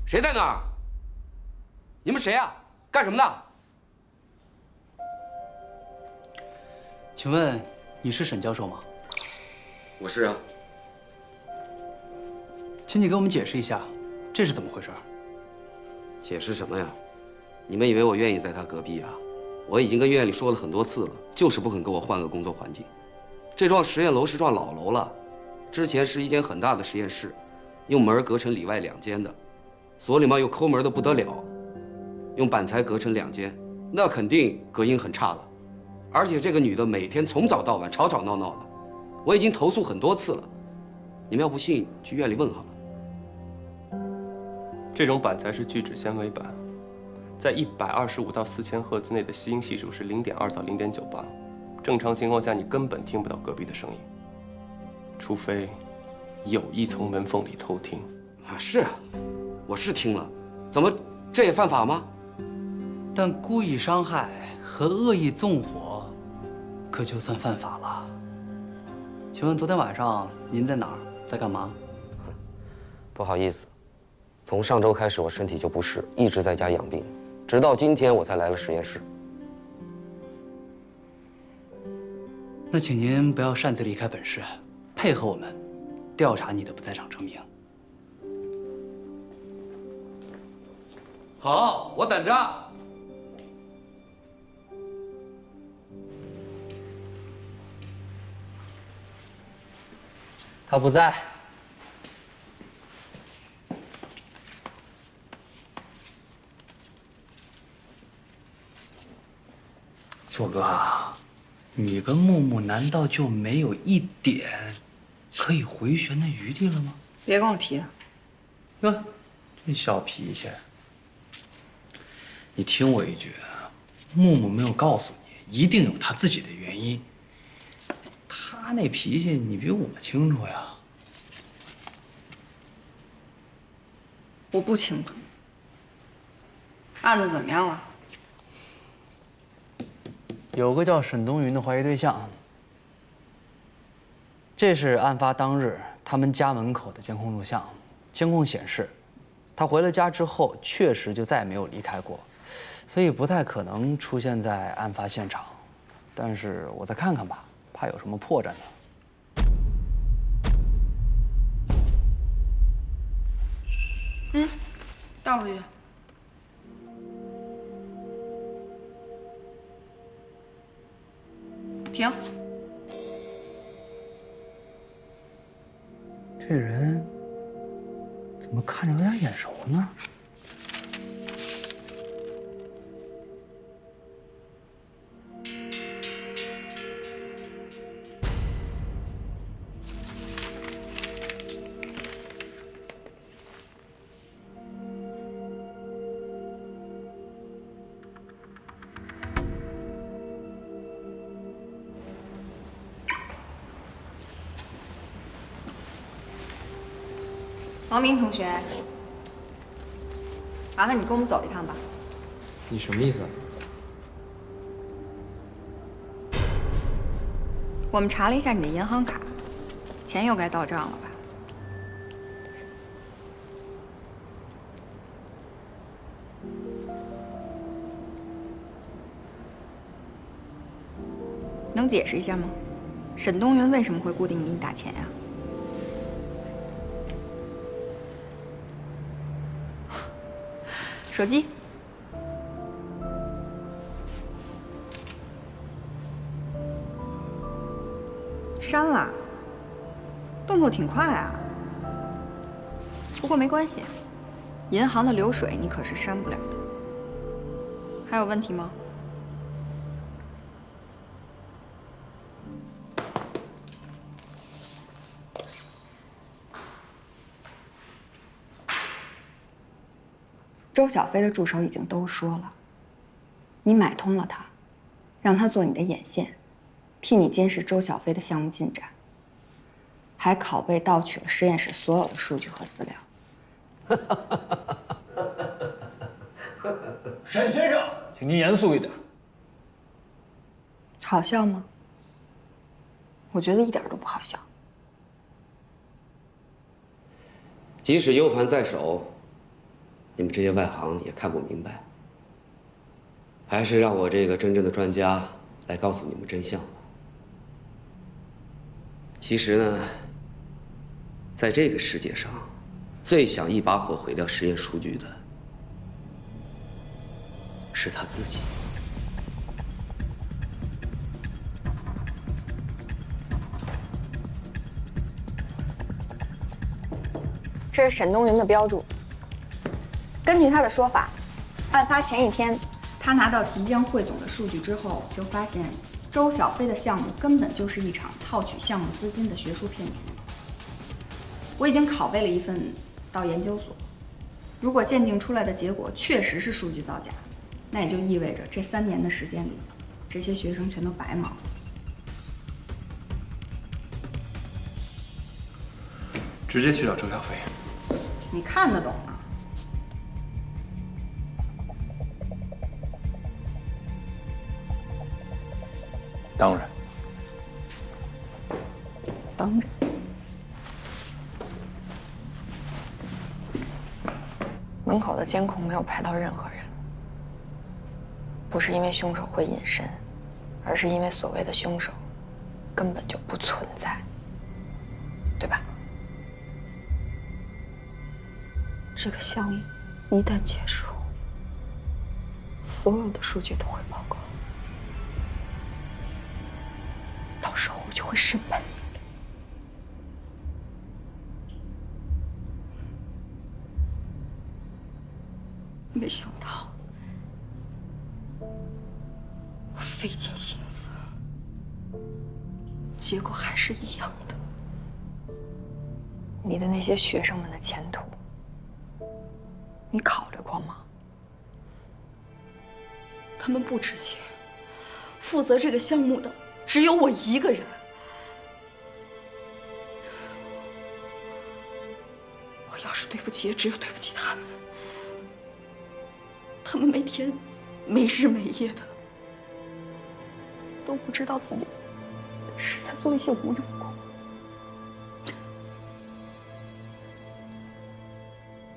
谁在那儿？你们谁呀？干什么呢？请问你是沈教授吗？我是啊。请你给我们解释一下，这是怎么回事？解释什么呀？你们以为我愿意在他隔壁啊？我已经跟院里说了很多次了，就是不肯给我换个工作环境。这幢实验楼是幢老楼了，之前是一间很大的实验室，用门隔成里外两间的。 所里面又抠门的不得了，用板材隔成两间，那肯定隔音很差了。而且这个女的每天从早到晚吵吵闹闹的，我已经投诉很多次了。你们要不信，去院里问好了。这种板材是聚酯纤维板，在125到4000赫兹内的吸音系数是0.2到0.98，正常情况下你根本听不到隔壁的声音，除非有意从门缝里偷听。啊，是啊。 我是听了，怎么这也犯法吗？但故意伤害和恶意纵火，可就算犯法了。请问昨天晚上您在哪儿，在干嘛？不好意思，从上周开始我身体就不适，一直在家养病，直到今天我才来了实验室。那请您不要擅自离开本市，配合我们调查你的不在场证明。 好，我等着。他不在。左哥啊，你跟木木难道就没有一点可以回旋的余地了吗？别跟我提了。哟，这小脾气。 你听我一句，木木没有告诉你，一定有他自己的原因。他那脾气，你比我清楚呀。我不清楚。案子怎么样了？有个叫沈东云的怀疑对象。这是案发当日他们家门口的监控录像，监控显示，他回了家之后，确实就再也没有离开过。 所以不太可能出现在案发现场，但是我再看看吧，怕有什么破绽呢。嗯，倒回去。停。这人怎么看着有点眼熟呢？王明同学，麻烦你跟我们走一趟吧。你什么意思？我们查了一下你的银行卡，钱又该到账了吧？能解释一下吗？沈东云为什么会固定给你打钱呀？手机。删了，动作挺快啊。不过没关系，银行的流水你可是删不了的。还有问题吗？周小飞的助手已经都说了，你买通了他，让他做你的眼线，替你监视周小飞的项目进展，还拷贝盗取了实验室所有的数据和资料。沈先生，请您严肃一点。好笑吗？我觉得一点都不好笑。即使 U 盘在手，你们这些外行也看不明白。还是让我这个真正的专家来告诉你们真相吧。其实呢，在这个世界上，最想一把火毁掉实验数据的是他自己。这是沈东云的标注。根据他的说法，案发前一天，他拿到即将汇总的数据之后，就发现周小飞的项目根本就是一场套取项目资金的学术骗局。我已经拷贝了一份到研究所，如果鉴定出来的结果确实是数据造假，那也就意味着这3年的时间里，这些学生全都白忙了。直接去找周小飞。你看得懂吗？当然。当然。门口的监控没有拍到任何人，不是因为凶手会隐身，而是因为所谓的凶手根本就不存在，对吧？这个项目一旦结束，所有的数据都会曝光，到时候我就会审判你。没想到，我费尽心思，结果还是一样的。你的那些学生们的前途，你考虑过吗？他们不值钱，负责这个项目的只有我一个人。我要是对不起，也只有对不起他们。他们每天没日没夜的，都不知道自己是在做一些无用功。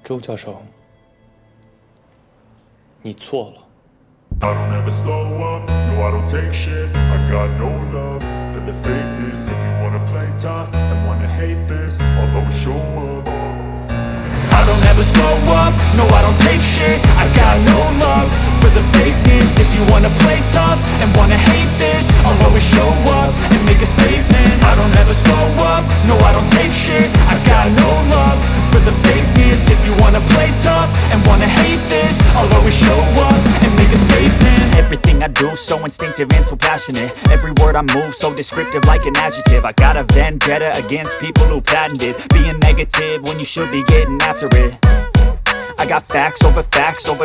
周教授，你错了。 I don't ever slow up, no I don't take shit. I got no love for the fakeness. If you wanna play tough and wanna hate this, I'll always show up. I don't ever slow up, no I don't take shit. I got no love for the fakeness. If you wanna play tough and wanna hate this, I'll always show up and make a statement. I don't ever slow up, no I don't take shit. I got no love for the fakeness. If you wanna play tough and wanna hate this, I'll always show up and make a statement. Everything I do so instinctive and so passionate. Every word I move so descriptive like an adjective. I got a vendetta against people who patented being negative when you should be getting after it. I got facts over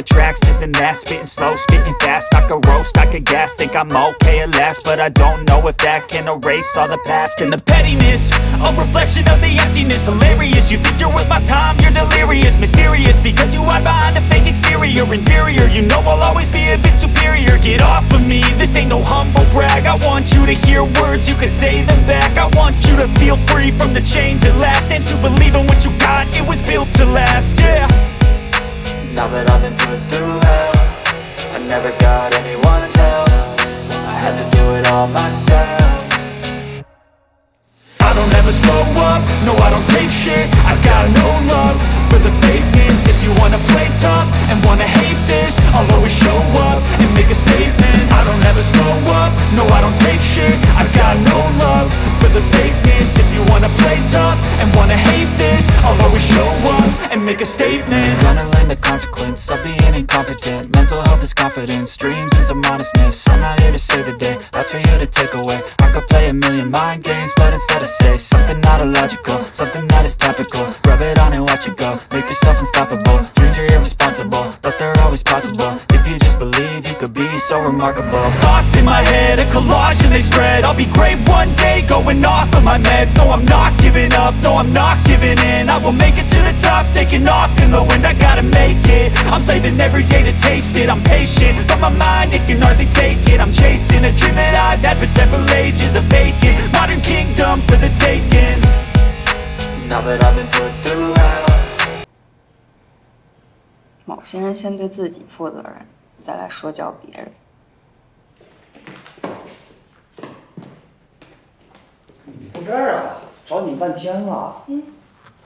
tracks, isn't that? Spitting slow, spitting fast, I could roast, I could gas. Think I'm okay at last, but I don't know if that can erase all the past. And the pettiness, a reflection of the emptiness. Hilarious, you think you're worth my time, you're delirious. Mysterious, because you hide behind a fake exterior. Inferior, you know I'll always be a bit superior. Get off of me, this ain't no humble brag. I want you to hear words, you can say them back. I want you to feel free from the chains at last, and to believe in what you got, it was built to last, yeah. Now that I've been put through hell, I never got anyone's help, I had to do it all myself. I don't ever slow up, no I don't take shit. I got no love for the fakeness. If you wanna play tough and wanna hate this, I'll always show up and make a statement. I don't ever slow up, no I don't take shit. I got no love for the fakeness. If you wanna play tough and wanna hate this, I'll always show up and make a statement. Gonna learn the consequence of being incompetent. Mental health is confidence, dreams into modestness. I'm not here to save the day, that's for you to take away. I could play a million mind games, but instead I say something not illogical, something that is topical. Rub it on and watch it go, make yourself unstoppable. Dreams are irresponsible, but they're always possible. If you just believe, you could be so remarkable. Thoughts in my head, a collage and they spread. I'll be great one day, going off of my meds. No, I'm not giving up, no, I'm not giving in. I will make it to the top, taking off in the wind. I gotta make it, I'm saving every day to taste it. I'm patient, but my mind, it can hardly take it. I'm chasing a dream that I've had for several ages. A vacant, modern kingdom for the taking. Now that I've been put through hell. 某些人先对自己负责任，再来说教别人。你在这儿啊？找你半天了。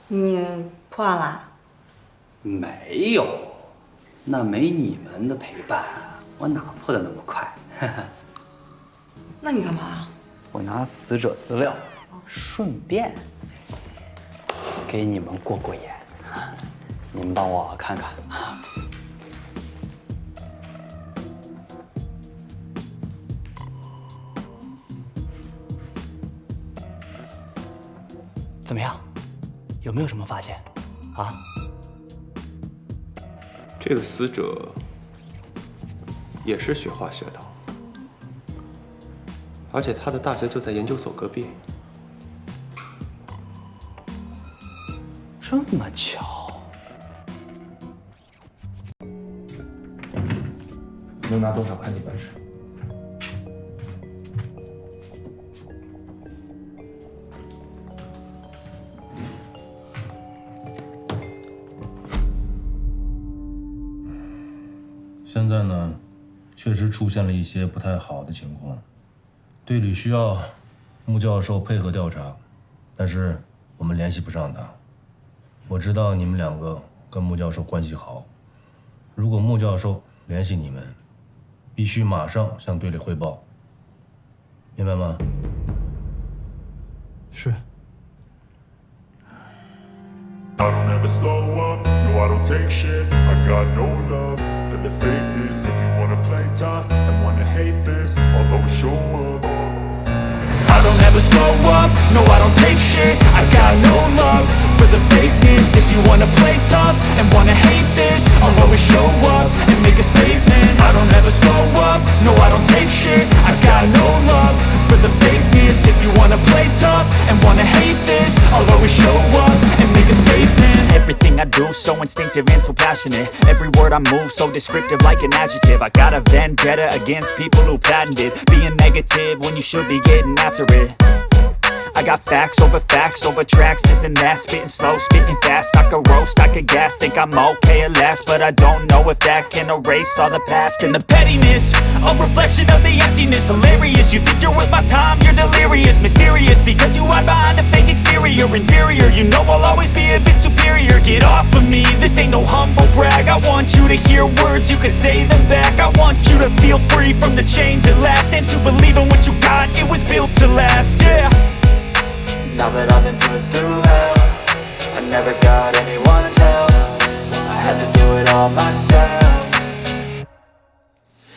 你破案啦？没有，那没你们的陪伴，我哪破得那么快？那你干嘛？我拿死者资料，顺便给你们过过眼。你们帮我看看啊。怎么样？有没有什么发现？啊？这个死者也是学化学的，而且他的大学就在研究所隔壁。这么巧？能拿多少看你本事。现在呢，确实出现了一些不太好的情况，队里需要穆教授配合调查，但是我们联系不上他。我知道你们两个跟穆教授关系好，如果穆教授联系你们，必须马上向队里汇报，明白吗？是。I don't ever slow up, no I don't take shit. I got no love for the fakeness. If you wanna play tough and wanna hate this, I'll always show up. I don't ever slow up, no I don't take shit. I got no love for the fakeness. If you wanna play tough and wanna hate this, I'll always show up and make a statement. I don't ever slow up, no I don't take shit. I got no love for the fakeness. If you wanna play tough and wanna hate this, I'll always show up and make a statement. Everything I do so instinctive and so passionate. Every word I move so descriptive like an adjective. I got a vendetta against people who patented being negative when you should be getting after it. I got facts over tracks, isn't that? Spitting slow, spitting fast, I could roast, I could gas. Think I'm okay at last, but I don't know if that can erase all the past. And the pettiness, a reflection of the emptiness. Hilarious, you think you're worth my time, you're delirious. Mysterious, because you hide behind a fake exterior. Inferior, you know I'll always be a bit superior. Get off of me, this ain't no humble brag. I want you to hear words, you can say them back. I want you to feel free from the chains at last, and to believe in what you got, it was built to last, yeah. Now that I've been put through hell, I never got anyone's help, I had to do it all myself.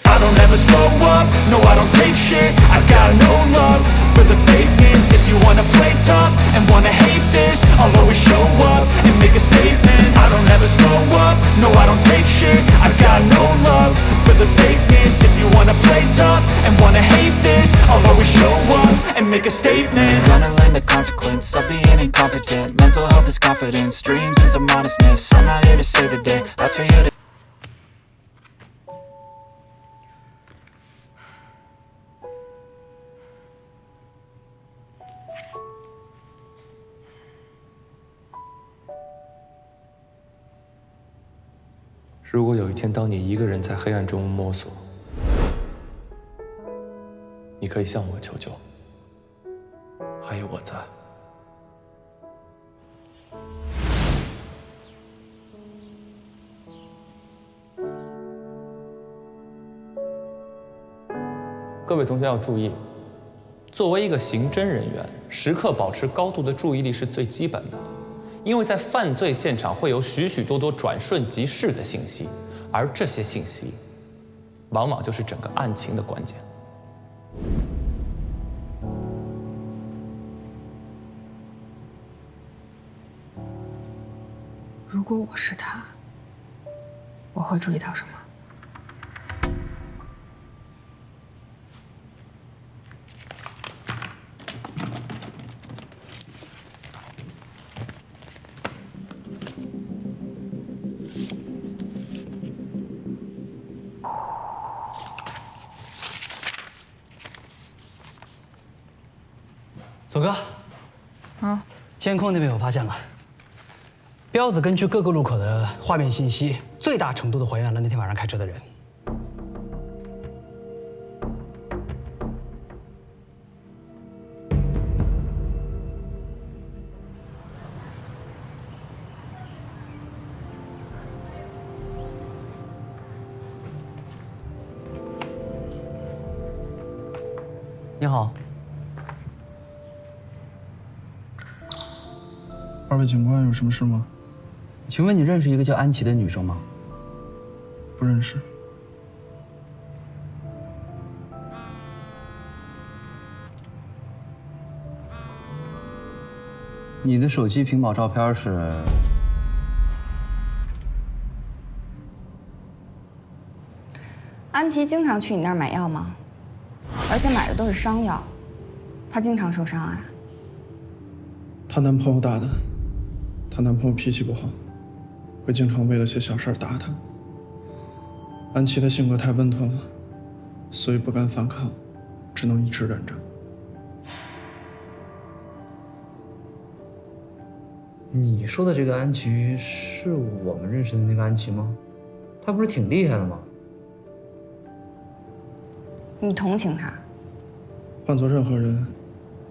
I don't ever slow up, no I don't take shit. I got no love for the fakeness. If you wanna play tough and wanna hate this, I'll always show up and make a statement. I don't ever slow up, no make a statement. Gonna learn the consequence of being incompetent. Mental health is confidence, dreams into modestness. I'm not here to save the day, that's for you to. 如果有一天，当你一个人在黑暗中摸索，你可以向我求救，还有我在。各位同学要注意，作为一个刑侦人员，时刻保持高度的注意力是最基本的。 因为在犯罪现场会有许许多多转瞬即逝的信息，而这些信息，往往就是整个案情的关键。如果我是他，我会注意到什么？ 左哥，监控那边我发现了，彪子根据各个路口的画面信息，最大程度的还原了那天晚上开车的人。你好。 二位警官有什么事吗？请问你认识一个叫安琪的女生吗？不认识。你的手机屏保照片是？安琪经常去你那儿买药吗？而且买的都是伤药，她经常受伤啊。她男朋友打的。 她男朋友脾气不好，会经常为了些小事打她。安琪的性格太温吞了，所以不敢反抗，只能一直忍着。你说的这个安琪是我们认识的那个安琪吗？她不是挺厉害的吗？你同情她？换做任何人，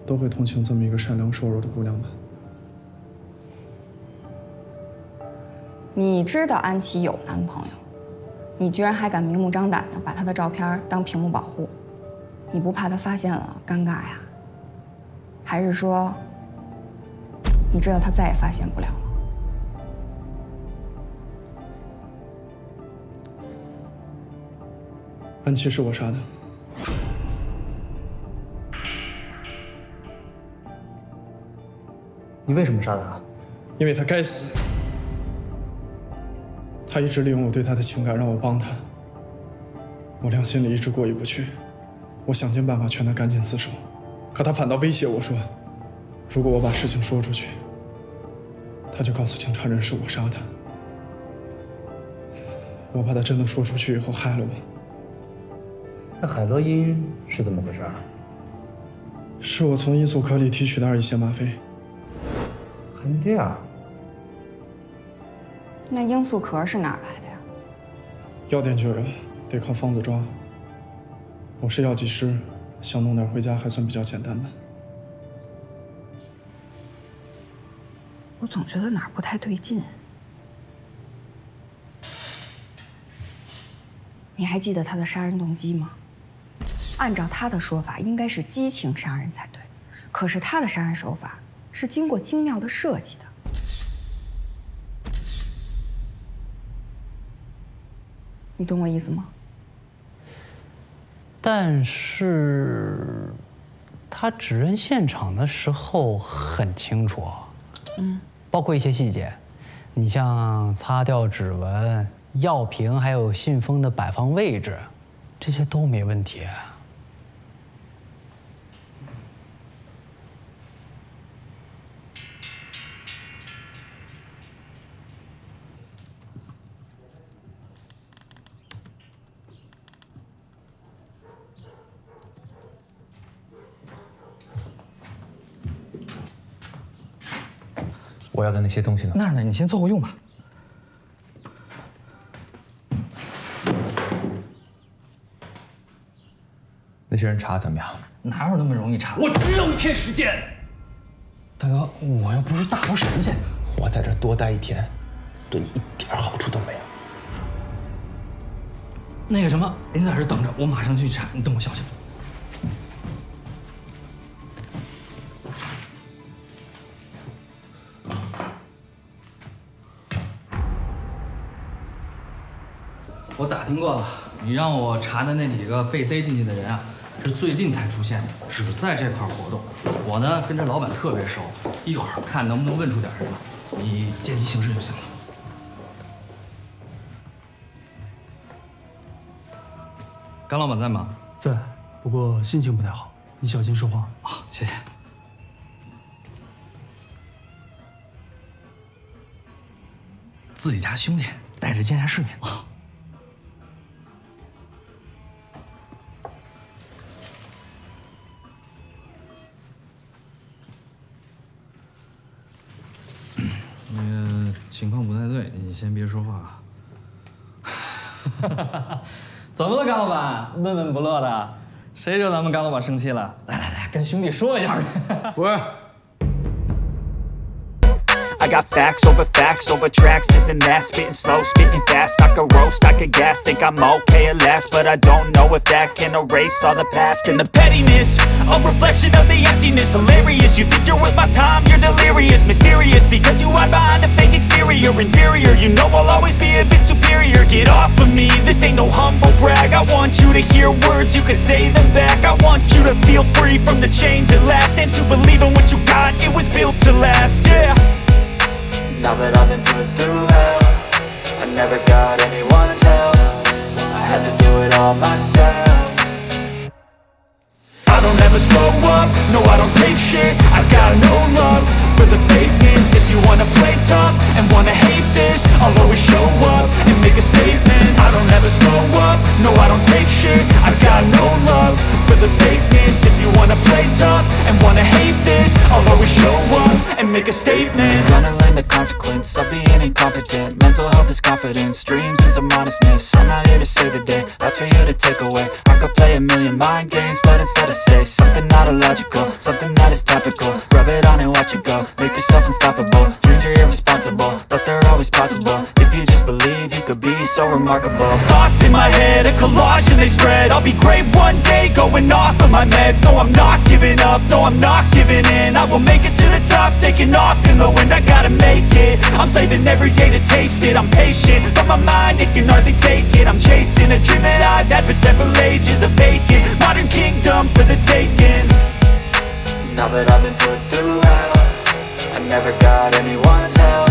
都会同情这么一个善良瘦弱的姑娘吧。 你知道安琪有男朋友，你居然还敢明目张胆的把她的照片当屏幕保护，你不怕她发现了尴尬呀？还是说，你知道她再也发现不了了？安琪是我杀的。你为什么杀她？因为她该死。 他一直利用我对他的情感让我帮他，我良心里一直过意不去，我想尽办法劝他赶紧自首，可他反倒威胁我说，如果我把事情说出去，他就告诉警察人是我杀的。我怕他真的说出去以后害了我。那海洛因是怎么回事啊？是我从罂粟壳里提取的一些吗啡。还能这样？ 那罂粟壳是哪儿来的呀？药店就有，得靠方子抓。我是药剂师，想弄点回家还算比较简单的。我总觉得哪儿不太对劲。你还记得他的杀人动机吗？按照他的说法，应该是激情杀人才对，可是他的杀人手法是经过精妙的设计的。 你懂我意思吗？但是，他指认现场的时候很清楚，包括一些细节，你像擦掉指纹、药瓶还有信封的摆放位置，这些都没问题。我要的那些东西呢？那儿呢，你先凑合用吧。那些人查怎么样？哪有那么容易查？我只有1天时间。大哥，我又不是大魔神仙，我在这儿多待1天，对你一点好处都没有。那个什么，你在这儿等着，我马上去查，你等我消息。我打听过了，你让我查的那几个被逮进去的人啊，是最近才出现的，只在这块活动。我呢跟这老板特别熟，一会儿看能不能问出点什么，你见机行事就行了。甘老板在吗？在，不过心情不太好，你小心说话。好，谢谢。自己家兄弟带着见下世面啊。那个情况不太对，你先别说话。怎么了，甘老板？闷闷不乐的，谁惹咱们甘老板生气了？来来来，跟兄弟说一下。喂。I got facts over tracks, isn't that spitting slow, spitting fast, I could roast, I could gas, think I'm okay at last, but I don't know if that can erase all the past and the pettiness, a reflection of the emptiness, hilarious, you think you're worth my time, you're delirious, mysterious, because you hide behind a fake exterior, inferior, you know I'll always be a bit superior, get off of me, this ain't no humble brag, I want you to hear words, you can say them back, I want you to feel free from the chains at last, and to believe in what you got, it was built to last, yeah. Now that I've been put through hell, I never got anyone's help, I had to do it all myself. I don't ever slow up, no I don't take shit, I got no love for the fakeness. If you wanna play tough and wanna hate this, I'll always show up and make a statement. I don't ever slow up, no I don't take shit, I got no love for the fakeness. If you wanna play tough and wanna hate this, I'll always show up and make a statement. Gonna learn the consequence of being incompetent. Mental health is confidence, dreams and some honestness. I'm not here to save the day, that's for you to take away. I could play a million mind games, but instead I say something not illogical, something that is topical. Rub it on and watch it go, make yourself unstoppable. Dreams are irresponsible, but they're always possible. If you just believe, you could be so remarkable. Thoughts in my head, a collage and they spread. I'll be great one day, going off of my meds. No, I'm not giving up, no, I'm not giving in. I will make it to the top, taking off in the wind. I gotta make it, I'm saving every day to taste it. I'm patient, but my mind, it can hardly take it. I'm chasing a dream that I've had for several ages. A vacant, modern kingdom for the taking. Now that I've been put through hell, I never got anyone's help,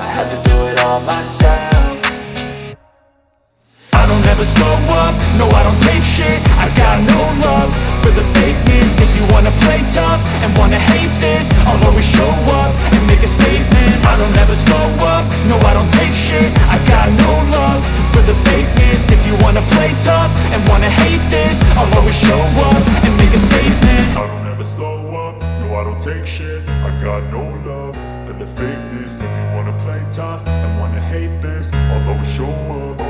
I had to do it all myself. I don't ever slow up, no I don't take shit, I got no love for the fakeness. If you wanna play tough and wanna hate this, I'll always show up and make a statement. I don't ever slow up, no I don't take shit, I got no love for the fakeness. If you wanna play tough and wanna hate this, I'll always show up and make a statement. I don't ever slow up, no I don't take shit, I got no love for the fakeness. If you wanna play tough and wanna hate this, I'll always show up